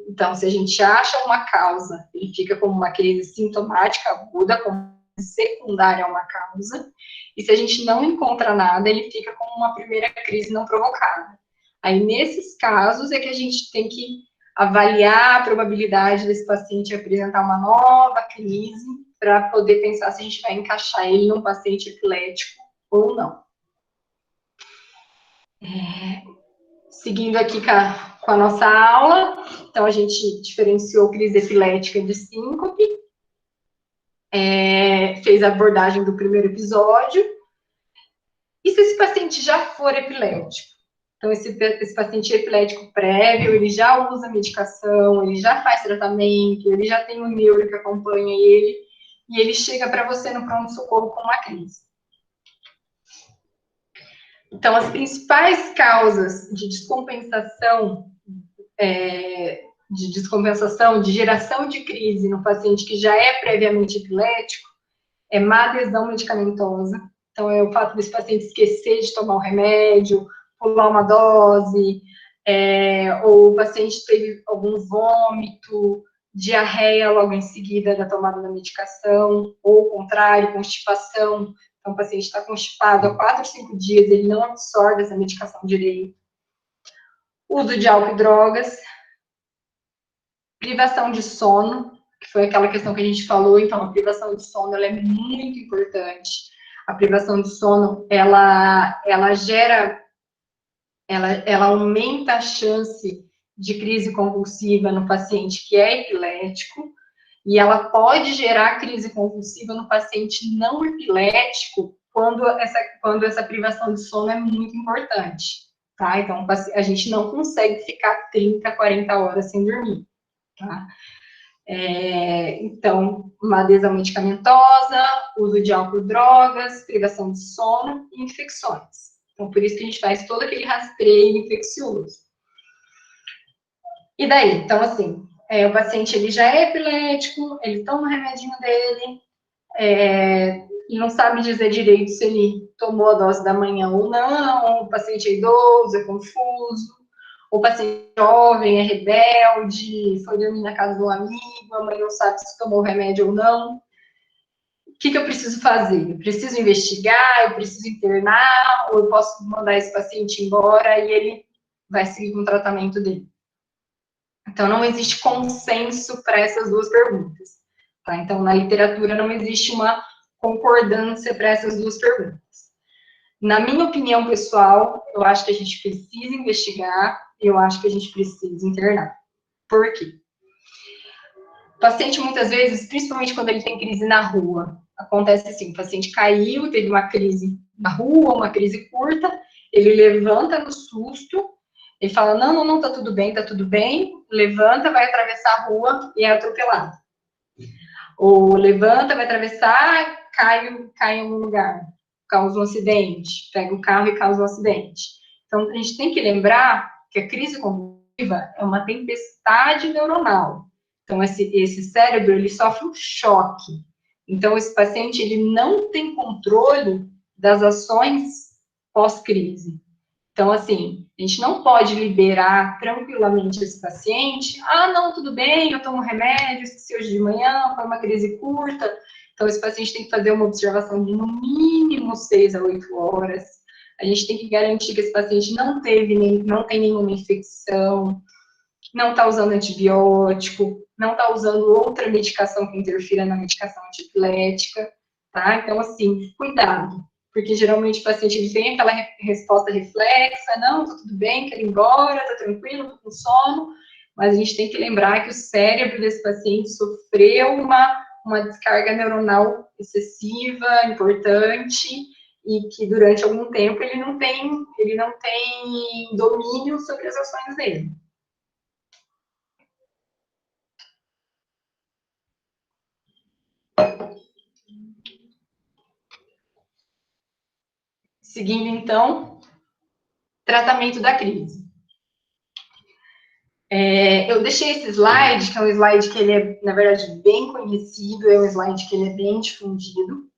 Então, se a gente acha uma causa, ele fica como uma crise sintomática aguda, como secundária a uma causa, e se a gente não encontra nada, ele fica como uma primeira crise não provocada. Aí, nesses casos, é que a gente tem que avaliar a probabilidade desse paciente apresentar uma nova crise, para poder pensar se a gente vai encaixar ele num paciente epilético ou não. Seguindo aqui com a nossa aula, então a gente diferenciou crise epilética de síncope, fez a abordagem do primeiro episódio. E se esse paciente já for epilético? Então, esse paciente epilético prévio, ele já usa medicação, ele já faz tratamento, ele já tem um neuro que acompanha ele, e ele chega para você no pronto-socorro com uma crise. Então, as principais causas de descompensação, de geração de crise no paciente que já é previamente epilético, é má adesão medicamentosa. Então, é o fato desse paciente esquecer de tomar o remédio, pular uma dose, ou o paciente teve algum vômito, diarreia logo em seguida da tomada da medicação, ou o contrário, constipação. Então, o paciente está constipado há 4 ou 5 dias, ele não absorve essa medicação direito. Uso de álcool e drogas. Privação de sono, que foi aquela questão que a gente falou. Então, a privação de sono, ela é muito importante. A privação de sono, ela aumenta a chance de crise convulsiva no paciente que é epilético, e ela pode gerar crise convulsiva no paciente não epilético quando essa privação de sono é muito importante, tá? Então, a gente não consegue ficar 30, 40 horas sem dormir, tá? Então, uma adesão medicamentosa, uso de álcool e drogas, privação de sono e infecções. Então, por isso que a gente faz todo aquele rastreio infeccioso. E daí? Então, assim, o paciente ele já é epilético, ele toma o remedinho dele, e não sabe dizer direito se ele tomou a dose da manhã ou não, o paciente é idoso, é confuso, o paciente é jovem, é rebelde, foi dormir na casa do amigo, a mãe não sabe se tomou o remédio ou não. O que eu preciso fazer? Eu preciso investigar, eu preciso internar, ou eu posso mandar esse paciente embora e ele vai seguir com o tratamento dele? Então, não existe consenso para essas duas perguntas. Tá? Então, na literatura não existe uma concordância para essas duas perguntas. Na minha opinião pessoal, eu acho que a gente precisa investigar, eu acho que a gente precisa internar. Por quê? O paciente, muitas vezes, principalmente quando ele tem crise na rua, acontece assim, o paciente caiu, teve uma crise na rua, uma crise curta, ele levanta no susto, ele fala, não, tá tudo bem, levanta, vai atravessar a rua e é atropelado. Ou levanta, vai atravessar, cai em um lugar, causa um acidente, pega o carro e causa um acidente. Então, a gente tem que lembrar que a crise convulsiva é uma tempestade neuronal. Então, esse cérebro, ele sofre um choque. Então, esse paciente, ele não tem controle das ações pós-crise. Então, assim, a gente não pode liberar tranquilamente esse paciente. Ah, não, tudo bem, eu tomo remédio, esqueci hoje de manhã, foi uma crise curta. Então, esse paciente tem que fazer uma observação de no mínimo 6 a 8 horas. A gente tem que garantir que esse paciente não tem nenhuma infecção, não está usando antibiótico, não está usando outra medicação que interfira na medicação antipilética, tá? Então, assim, cuidado, porque geralmente o paciente ele tem aquela resposta reflexa, não, tá tudo bem, quero ir embora, tá tranquilo, tô com sono, mas a gente tem que lembrar que o cérebro desse paciente sofreu uma descarga neuronal excessiva, importante, e que durante algum tempo ele não tem domínio sobre as ações dele. Seguindo, então, tratamento da crise. Eu deixei esse slide, que é um slide que ele é, na verdade, bem conhecido, é um slide que ele é bem difundido,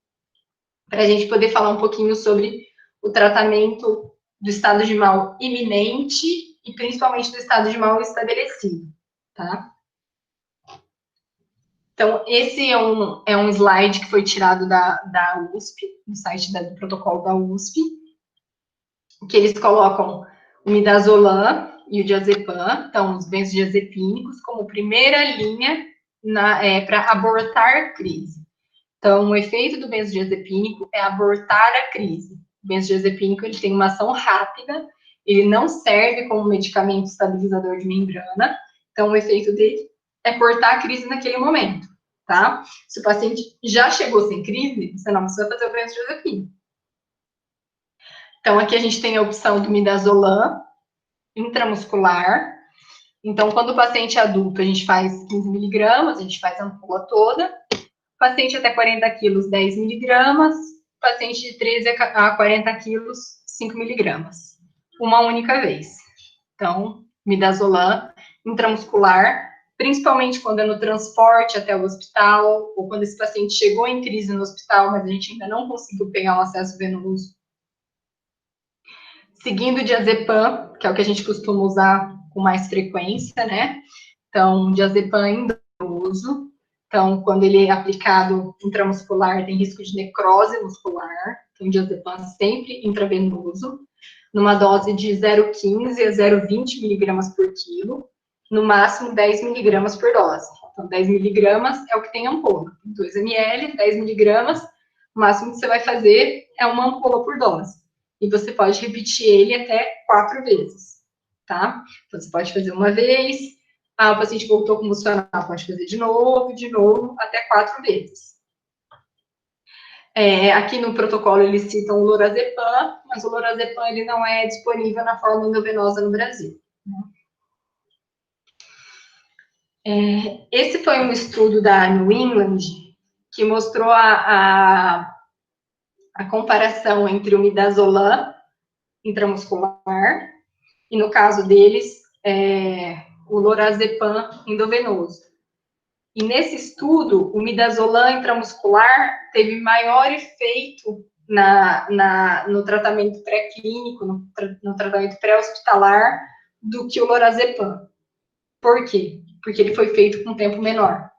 para a gente poder falar um pouquinho sobre o tratamento do estado de mal iminente e principalmente do estado de mal estabelecido, tá? Então, esse é um slide que foi tirado da USP, no site do protocolo da USP, que eles colocam o midazolam e o diazepam, então os benzodiazepínicos, como primeira linha para abortar crise. Então, o efeito do benzodiazepínico é abortar a crise. O benzodiazepínico ele tem uma ação rápida, ele não serve como medicamento estabilizador de membrana, então o efeito dele é cortar a crise naquele momento, tá? Se o paciente já chegou sem crise, você não precisa fazer o benzodiazepínico. Então, aqui a gente tem a opção do midazolam intramuscular. Então, quando o paciente é adulto, a gente faz 15 miligramas, a gente faz a ampola toda. Paciente até 40 quilos, 10 miligramas. Paciente de 13 a 40 quilos, 5 miligramas. Uma única vez. Então, midazolam intramuscular, principalmente quando é no transporte até o hospital, ou quando esse paciente chegou em crise no hospital, mas a gente ainda não conseguiu pegar um acesso venoso. Seguindo o diazepam, que é o que a gente costuma usar com mais frequência, né? Então, diazepam endovenoso. Então, quando ele é aplicado intramuscular, tem risco de necrose muscular. Então, diazepam sempre intravenoso, numa dose de 0,15 a 0,20 miligramas por quilo, no máximo 10 miligramas por dose. Então, 10 miligramas é o que tem ampola. 2 ml, 10 miligramas, o máximo que você vai fazer é uma ampola por dose. E você pode repetir ele até 4 vezes, tá? Então, você pode fazer uma vez, o paciente voltou a convulsionar, pode fazer de novo, até 4 vezes. Aqui no protocolo eles citam o lorazepam, mas o lorazepam ele não é disponível na forma endovenosa no Brasil. Esse foi um estudo da New England que mostrou a comparação entre o midazolam intramuscular e, no caso deles, o lorazepam endovenoso. E nesse estudo, o midazolam intramuscular teve maior efeito no tratamento pré-clínico, no tratamento pré-hospitalar, do que o lorazepam. Por quê? Porque ele foi feito com tempo menor.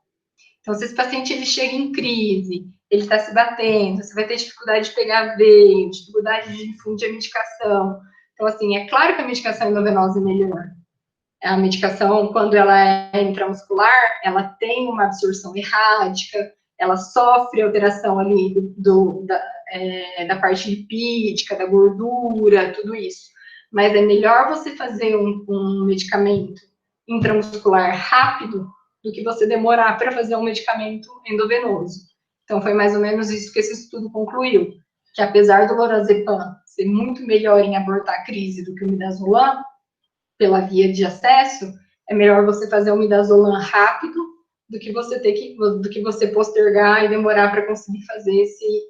Então, se esse paciente ele chega em crise, ele está se batendo, você vai ter dificuldade de pegar veio, dificuldade de difundir a medicação. Então, assim, é claro que a medicação endovenosa é melhor. A medicação, quando ela é intramuscular, ela tem uma absorção errática, ela sofre alteração ali da parte lipídica, da gordura, tudo isso. Mas é melhor você fazer um medicamento intramuscular rápido do que você demorar para fazer um medicamento endovenoso. Então, foi mais ou menos isso que esse estudo concluiu, que apesar do lorazepam ser muito melhor em abortar a crise do que o midazolam, pela via de acesso, é melhor você fazer um midazolam rápido do que você postergar e demorar para conseguir fazer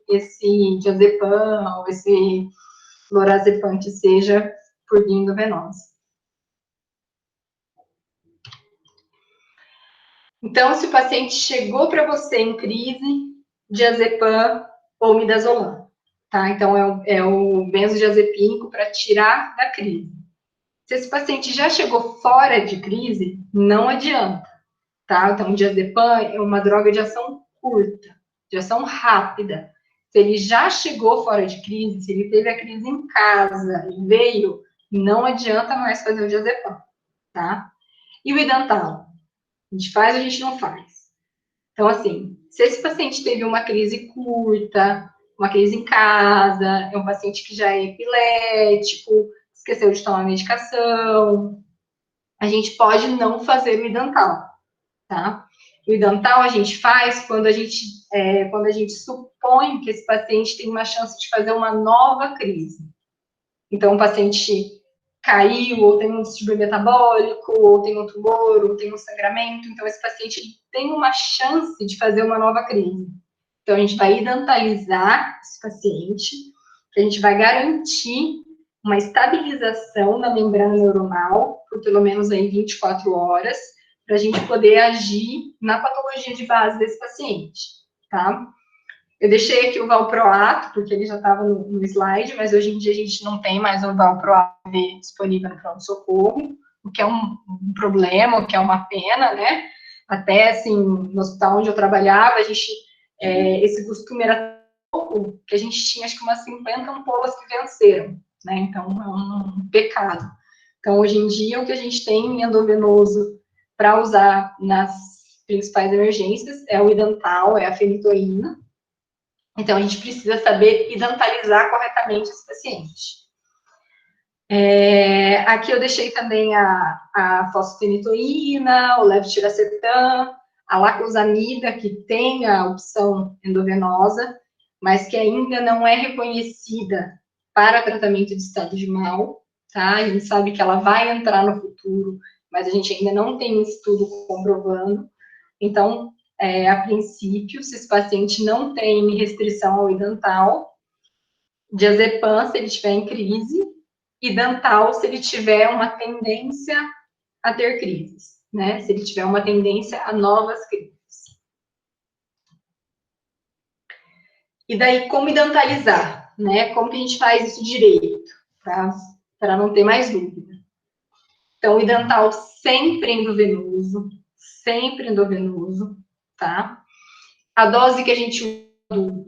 esse diazepam ou esse lorazepam que seja por via endovenosa. Então, se o paciente chegou para você em crise, diazepam ou midazolam, tá? Então, é o benzodiazepínico para tirar da crise. Se esse paciente já chegou fora de crise, não adianta, tá? Então, o diazepam é uma droga de ação curta, de ação rápida. Se ele já chegou fora de crise, se ele teve a crise em casa e veio, não adianta mais fazer o diazepam, tá? E o idantal? A gente faz ou a gente não faz? Então, assim, se esse paciente teve uma crise curta, uma crise em casa, é um paciente que já é epilético, esqueceu de tomar medicação, a gente pode não fazer o idantal, tá? O idantal a gente faz quando a gente supõe que esse paciente tem uma chance de fazer uma nova crise. Então, o paciente caiu, ou tem um distúrbio metabólico, ou tem um tumor, ou tem um sangramento. Então, esse paciente tem uma chance de fazer uma nova crise. Então, a gente vai idantalizar esse paciente, a gente vai garantir uma estabilização da membrana neuronal por pelo menos aí 24 horas, para a gente poder agir na patologia de base desse paciente, tá? Eu deixei aqui o valproato, porque ele já estava no slide, mas hoje em dia a gente não tem mais o valproato disponível no pronto-socorro, o que é um problema, o que é uma pena, né? Até, assim, no hospital onde eu trabalhava, esse costume era pouco, que a gente tinha, acho que umas 50 ampolas que venceram, né? Então, é um pecado. Então, hoje em dia, o que a gente tem em endovenoso para usar nas principais emergências é o idantal, é a fenitoína. Então, a gente precisa saber idantalizar corretamente esse paciente. Aqui eu deixei também a fosfenitoína, o levetiracetam, a lacosamida, que tem a opção endovenosa, mas que ainda não é reconhecida para tratamento de estado de mal, tá? A gente sabe que ela vai entrar no futuro, mas a gente ainda não tem um estudo comprovando. Então, a princípio, se esse paciente não tem restrição ao idantal, diazepam se ele estiver em crise, idantal se ele tiver uma tendência a ter crises, né? Se ele tiver uma tendência a novas crises. E daí, como idantalizar, né? Como que a gente faz isso direito, para não ter mais dúvida. Então, o idantal sempre endovenoso, tá? A dose que a gente usa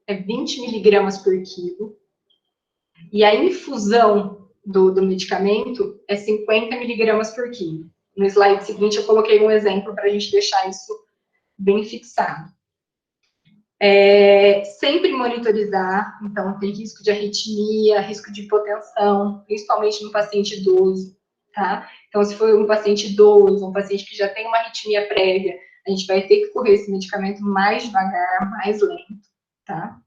é 20 miligramas por quilo. E a infusão do medicamento é 50 miligramas por quilo. No slide seguinte, eu coloquei um exemplo para a gente deixar isso bem fixado. Sempre monitorizar, então tem risco de arritmia, risco de hipotensão, principalmente no paciente idoso, tá? Então, se for um paciente idoso, um paciente que já tem uma arritmia prévia, a gente vai ter que correr esse medicamento mais devagar, mais lento, tá?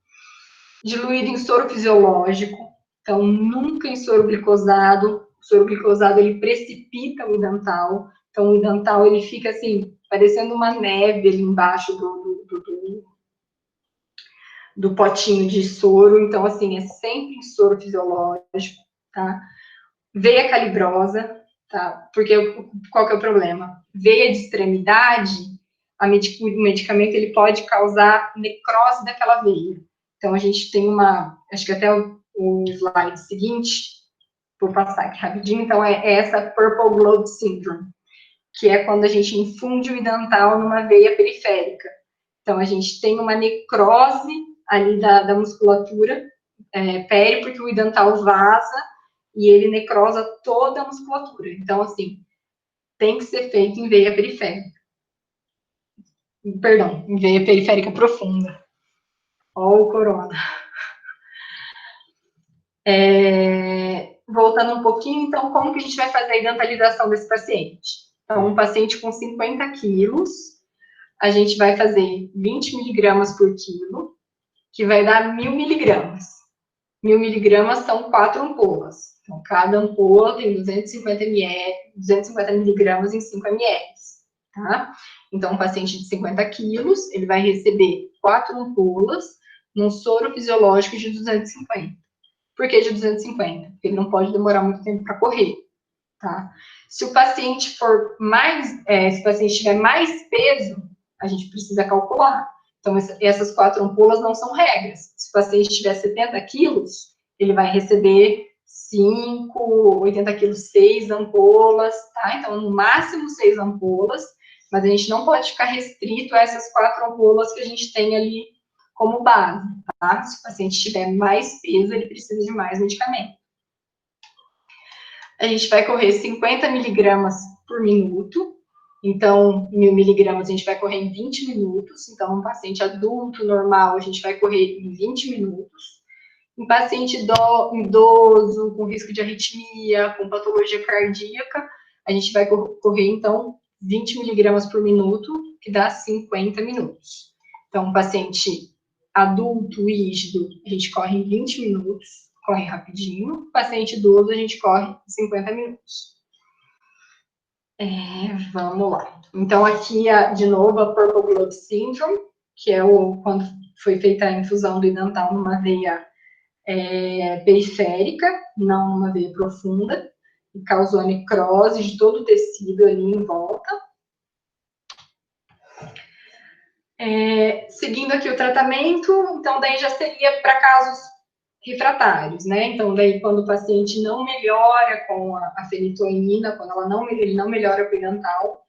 Diluído em soro fisiológico, então nunca em soro glicosado. O soro glicosado, ele precipita o idantal, então o idantal, ele fica assim, parecendo uma neve ali embaixo do potinho de soro, então, assim, é sempre em soro fisiológico, tá? Veia calibrosa, tá? Porque qual que é o problema? Veia de extremidade, o medicamento ele pode causar necrose daquela veia. Então, a gente tem acho que até o slide seguinte, vou passar aqui rapidinho, então é essa Purple Glove Syndrome, que é quando a gente infunde o idantal numa veia periférica. Então, a gente tem uma necrose ali da musculatura peri, porque o idantal vaza e ele necrosa toda a musculatura. Então, assim, tem que ser feito em veia periférica. Perdão, em veia periférica profunda. Ó o corona. Voltando um pouquinho, então, como que a gente vai fazer a idantalização desse paciente? Então, um paciente com 50 quilos, a gente vai fazer 20 miligramas por quilo, que vai dar 1.000 miligramas. 1.000 miligramas são 4 ampolas. Então, cada ampola tem 250 miligramas em 5 ml, tá? Então, um paciente de 50 quilos, ele vai receber 4 ampolas num soro fisiológico de 250. Por que de 250? Porque ele não pode demorar muito tempo para correr, tá? Se o paciente se o paciente tiver mais peso, a gente precisa calcular. Então, essas 4 ampolas não são regras. Se o paciente tiver 70 quilos, ele vai receber 5, 80 quilos, 6 ampolas, tá? Então, no máximo 6 ampolas, mas a gente não pode ficar restrito a essas 4 ampolas que a gente tem ali como base, tá? Se o paciente tiver mais peso, ele precisa de mais medicamento. A gente vai correr 50 miligramas por minuto. Então, 1.000 miligramas a gente vai correr em 20 minutos. Então, um paciente adulto, normal, a gente vai correr em 20 minutos. Um paciente idoso, com risco de arritmia, com patologia cardíaca, a gente vai correr, então, 20 miligramas por minuto, que dá 50 minutos. Então, um paciente adulto, rígido, a gente corre em 20 minutos, corre rapidinho. Paciente idoso, a gente corre 50 minutos. Vamos lá. Então, aqui, de novo, a Purple Glove Syndrome, que é quando foi feita a infusão do idantal numa veia periférica, não numa veia profunda, e causou a necrose de todo o tecido ali em volta. Seguindo aqui o tratamento, então daí já seria para casos refratários, né? Então, daí quando o paciente não melhora com a fenitoína, quando ele não melhora com o idantal,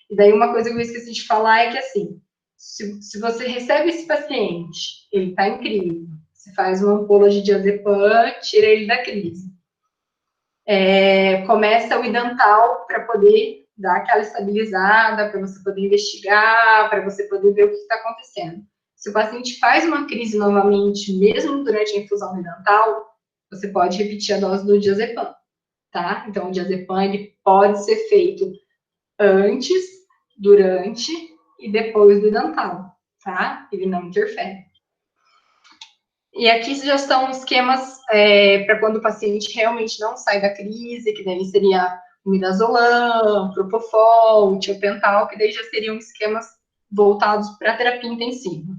e daí uma coisa que eu esqueci de falar é que, assim, se você recebe esse paciente, ele está em crise, você faz uma ampola de diazepam, tira ele da crise. Começa o idantal para poder dar aquela estabilizada, para você poder investigar, para você poder ver o que está acontecendo. Se o paciente faz uma crise novamente, mesmo durante a infusão do idantal, você pode repetir a dose do diazepam, tá? Então, o diazepam, ele pode ser feito antes, durante e depois do idantal, tá? Ele não interfere. E aqui já estão esquemas para quando o paciente realmente não sai da crise, que daí seria o midazolam, propofol, tiopental, que daí já seriam esquemas voltados para a terapia intensiva.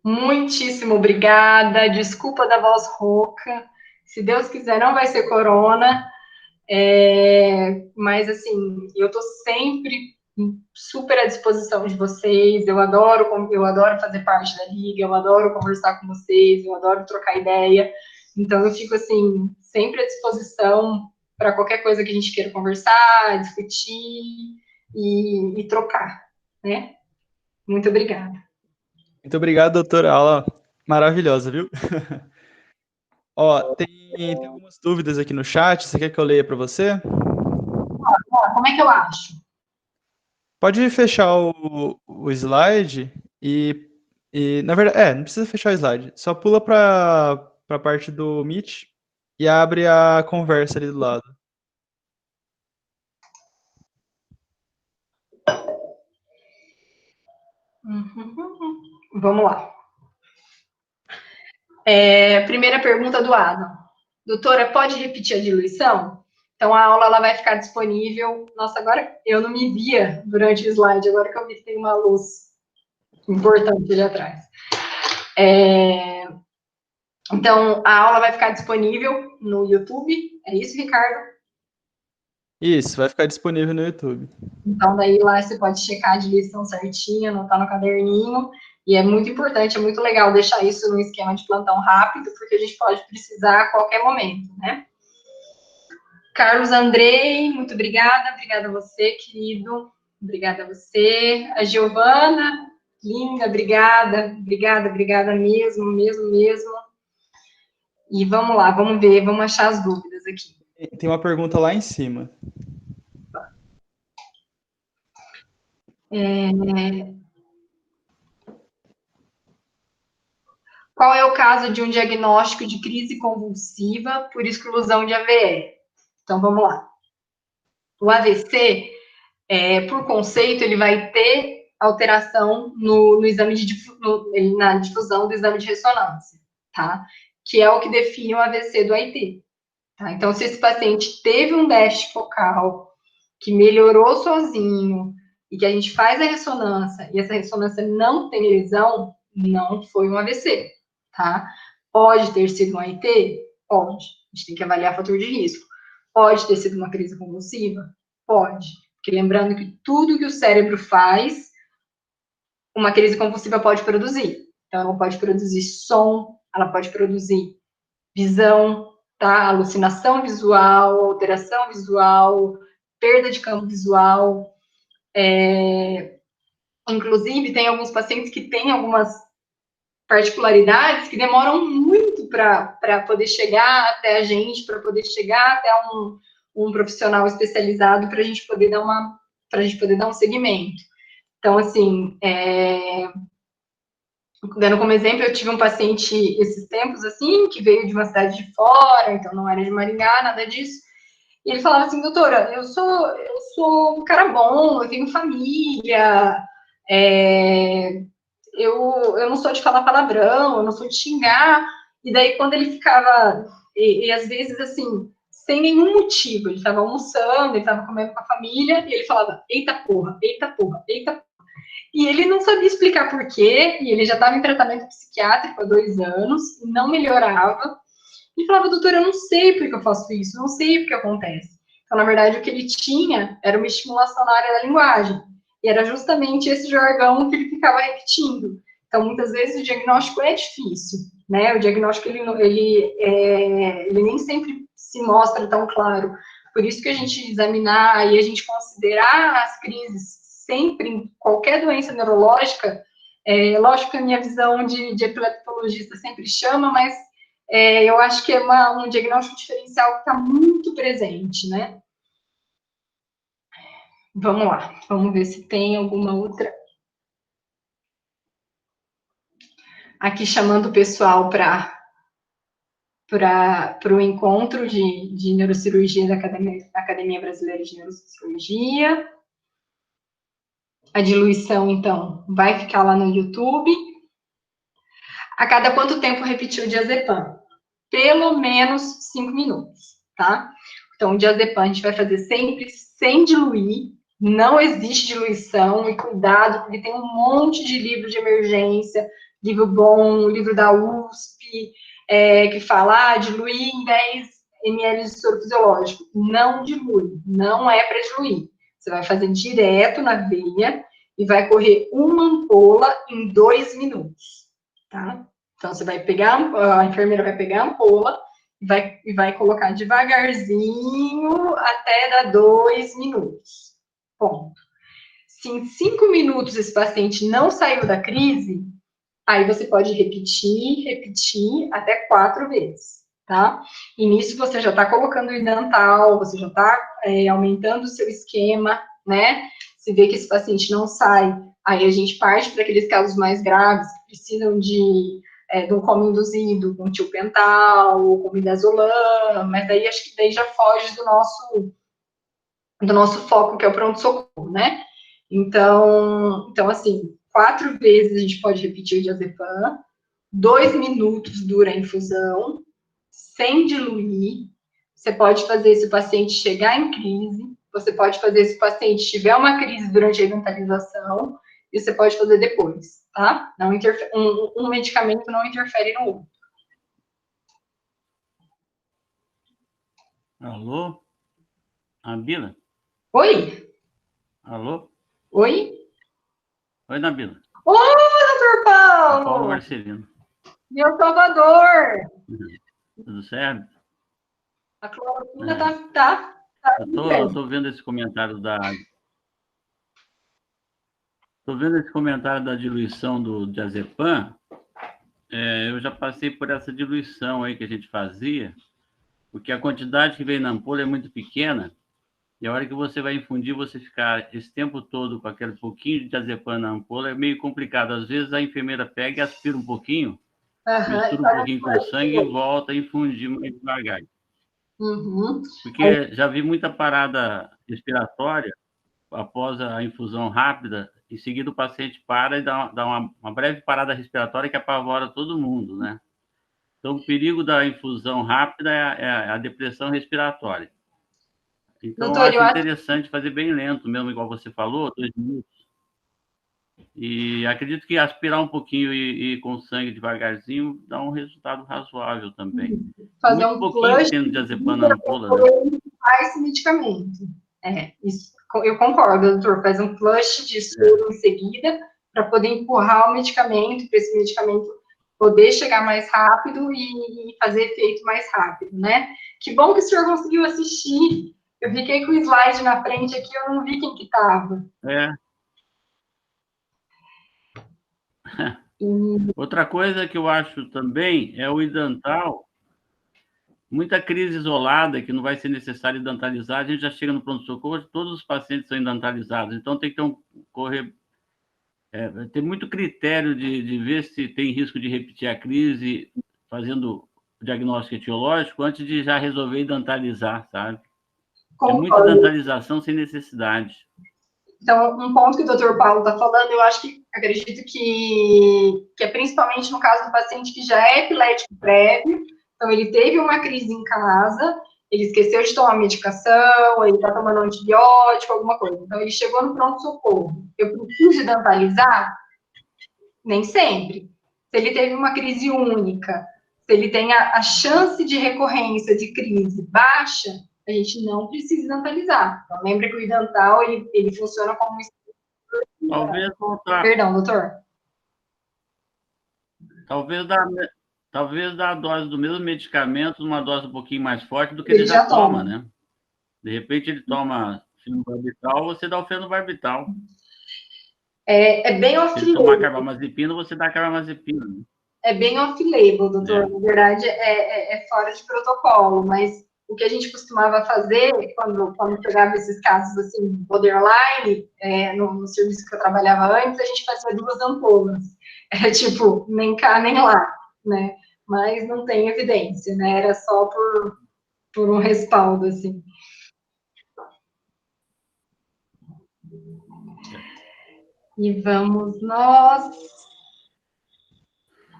Muitíssimo obrigada, desculpa da voz rouca, se Deus quiser não vai ser corona, mas assim, eu estou sempre super à disposição de vocês, eu adoro fazer parte da liga, eu adoro conversar com vocês, eu adoro trocar ideia, então eu fico assim, sempre à disposição para qualquer coisa que a gente queira conversar, discutir e trocar, né? Muito obrigada. Muito obrigado, doutora. Aula maravilhosa, viu? Ó, tem algumas dúvidas aqui no chat. Você quer que eu leia para você? Como é que eu acho? Pode fechar o slide na verdade, não precisa fechar o slide. Só pula para a parte do Meet e abre a conversa ali do lado. Vamos lá. Primeira pergunta do Adam. Doutora, pode repetir a diluição? Então, a aula ela vai ficar disponível. Nossa, agora eu não me via durante o slide, agora que eu vi que tem uma luz importante ali atrás. Então, a aula vai ficar disponível no YouTube, é isso, Ricardo? Isso, vai ficar disponível no YouTube. Então, daí lá você pode checar a direção certinha, anotar no caderninho, e é muito importante, é muito legal deixar isso no esquema de plantão rápido, porque a gente pode precisar a qualquer momento, né? Carlos Andrei, muito obrigada, obrigada a você, querido, obrigada a você. A Giovana, linda, obrigada, obrigada, obrigada mesmo, mesmo, mesmo. E vamos lá, vamos ver, vamos achar as dúvidas aqui. Tem uma pergunta lá em cima. Qual é o caso de um diagnóstico de crise convulsiva por exclusão de AVE? Então, vamos lá. O AVC, por conceito, ele vai ter alteração no exame na difusão do exame de ressonância, tá? Que é o que define o AVC do AIT. Tá? Então, se esse paciente teve um déficit focal que melhorou sozinho e que a gente faz a ressonância e essa ressonância não tem lesão, não foi um AVC, tá? Pode ter sido um AIT? Pode. A gente tem que avaliar fator de risco. Pode ter sido uma crise convulsiva? Pode. Porque lembrando que tudo que o cérebro faz, uma crise convulsiva pode produzir. Então, ela pode produzir som, ela pode produzir visão, tá? Alucinação visual, alteração visual, perda de campo visual. Inclusive, tem alguns pacientes que têm algumas particularidades que demoram muito para poder chegar até a gente, para poder chegar até um profissional especializado para a gente poder dar um segmento. Então, assim, dando como exemplo, eu tive um paciente esses tempos, assim, que veio de uma cidade de fora, então não era de Maringá, nada disso. E ele falava assim, doutora, eu sou um cara bom, eu tenho família, eu não sou de falar palavrão, eu não sou de xingar. E daí, quando ele ficava, e às vezes, assim, sem nenhum motivo, ele estava almoçando, ele estava comendo com a família, e ele falava, eita porra, eita porra, eita porra. E ele não sabia explicar por quê, e ele já estava em tratamento psiquiátrico há 2 anos, não melhorava. E falava, doutor, eu não sei por que eu faço isso, não sei o que acontece. Então, na verdade, o que ele tinha era uma estimulação na área da linguagem. E era justamente esse jargão que ele ficava repetindo. Então, muitas vezes, o diagnóstico é difícil, né? O diagnóstico, ele nem sempre se mostra tão claro. Por isso que a gente examinar e a gente considerar as crises sempre em qualquer doença neurológica, lógico que a minha visão de epileptologista sempre chama, mas eu acho que é um diagnóstico diferencial que está muito presente, né? Vamos lá, vamos ver se tem alguma outra. Aqui chamando o pessoal para o encontro de neurocirurgia da Academia Brasileira de Neurocirurgia. A diluição, então, vai ficar lá no YouTube. A cada quanto tempo repetir o diazepam? Pelo menos 5 minutos, tá? Então, o diazepam a gente vai fazer sempre sem diluir, não existe diluição, e cuidado, porque tem um monte de livro de emergência, livro bom, livro da USP, que fala, diluir em 10 ml de soro fisiológico. Não dilui, não é para diluir. Você vai fazer direto na veia e vai correr uma ampola em 2 minutos, tá? Então, você vai pegar, a enfermeira vai pegar a ampola e vai colocar devagarzinho até dar 2 minutos. Ponto. Se em 5 minutos esse paciente não saiu da crise, aí você pode repetir até 4 vezes, tá? E nisso você já está colocando o idantal, você já está aumentando o seu esquema, né? Se vê que esse paciente não sai, aí a gente parte para aqueles casos mais graves que precisam de um coma induzido com tiopental ou com midazolam, mas daí acho que daí já foge do nosso foco, que é o pronto-socorro, né? Então, assim, 4 vezes a gente pode repetir o diazepam, 2 minutos dura a infusão, sem diluir. Você pode fazer se o paciente chegar em crise, você pode fazer se o paciente tiver uma crise durante a eventalização, e você pode fazer depois, tá? Não um medicamento não interfere no outro. Alô? Nabila? Oi? Alô? Oi? Oi, Nabila. Ô, doutor É Paulo Paulo! Marcelino. Meu Salvador! Tudo certo? A cloroquina É. tá Eu bem. tô vendo esse comentário Tô vendo esse comentário da diluição do diazepam. Eu já passei por essa diluição aí que a gente fazia, porque a quantidade que vem na ampola é muito pequena, e a hora que você vai infundir, você ficar esse tempo todo com aquele pouquinho de diazepam na ampola é meio complicado. Às vezes a enfermeira pega e aspira um pouquinho, Aham, mistura um pouquinho com sangue e volta a infundir mais devagar. uhum. Porque já vi muita parada respiratória após a infusão rápida, em seguida o paciente para e dá uma breve parada respiratória que apavora todo mundo, né? Então, o perigo da infusão rápida é a depressão respiratória. Então, eu Doutor, acho eu acho interessante fazer bem lento, mesmo igual você falou, 2 minutos. E acredito que aspirar um pouquinho e com sangue devagarzinho dá um resultado razoável também. que É fazer muito um pouquinho que flush tem no diazepam na para ampola, né? poder usar esse medicamento. Isso, eu concordo, doutor. Faz um flush de soro em seguida para poder empurrar o medicamento, para esse medicamento poder chegar mais rápido e fazer efeito mais rápido, né? Que bom que o senhor conseguiu assistir. Eu fiquei com o slide na frente aqui, eu não vi quem que estava. É. Outra coisa que eu acho também é o idantal. Muita crise isolada, que não vai ser necessário idantalizar, a gente já chega no pronto-socorro, todos os pacientes são idantalizados. Então, tem que ter muito critério de ver se tem risco de repetir a crise, fazendo o diagnóstico etiológico, antes de já resolver idantalizar, sabe? É muita Concordo. idantalização sem necessidade. Então, um ponto que o doutor Paulo está falando, eu acho que acredito que é principalmente no caso do paciente que já é epilético prévio, então ele teve uma crise em casa, ele esqueceu de tomar medicação, ele está tomando antibiótico, alguma coisa. Então, ele chegou no pronto-socorro. Eu preciso dentalizar? Nem sempre. Se ele teve uma crise única, se ele tem a chance de recorrência de crise baixa, a gente não precisa dentalizar. Então, lembra que o idental, ele funciona como... Talvez voltar, Perdão, doutor. talvez dar, talvez dar a dose do mesmo medicamento, uma dose um pouquinho mais forte do que ele Ele já já toma, toma. né? De repente ele toma fenobarbital, você dá o fenobarbital. É bem Se ele tomar off-label. carbamazepina, você dá carbamazepina. Né? É bem off-label, doutor. Na verdade, é fora de protocolo, mas o que a gente costumava fazer quando pegava esses casos assim, borderline, no serviço que eu trabalhava antes, a gente fazia 2 ampolas. É tipo, nem cá, nem lá, né? Mas não tem evidência, né? Era só por um respaldo, assim. E vamos nós.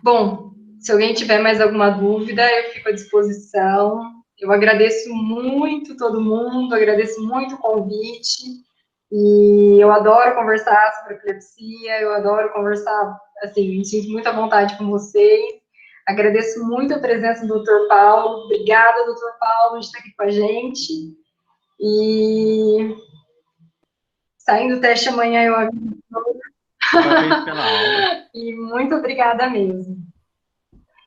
Bom, se alguém tiver mais alguma dúvida, eu fico à disposição. Eu agradeço muito todo mundo, agradeço muito o convite. E eu adoro conversar sobre epilepsia, eu adoro conversar, assim, me sinto muito à vontade com vocês. Agradeço muito a presença do Dr. Paulo. Obrigada, Dr. Paulo, de estar aqui com a gente. E saindo do teste amanhã, eu aviso. Parabéns pela aula. E muito obrigada mesmo.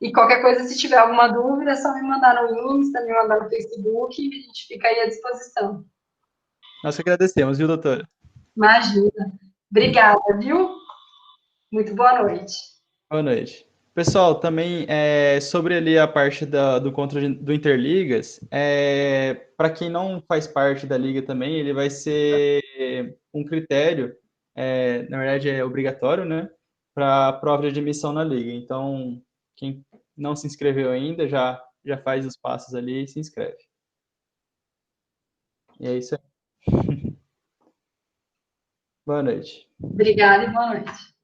E qualquer coisa, se tiver alguma dúvida, é só me mandar no Insta, me mandar no Facebook, e a gente fica aí à disposição. Nós que agradecemos, viu, doutora? Imagina. Obrigada, viu? Muito boa noite. Boa noite. Pessoal, também sobre ali a parte do contra do Interligas, para quem não faz parte da liga também, ele vai ser um critério, na verdade é obrigatório, né, para a prova de admissão na liga. Então, quem não se inscreveu ainda, já faz os passos ali e se inscreve. E é isso aí. Boa noite. Obrigada e boa noite.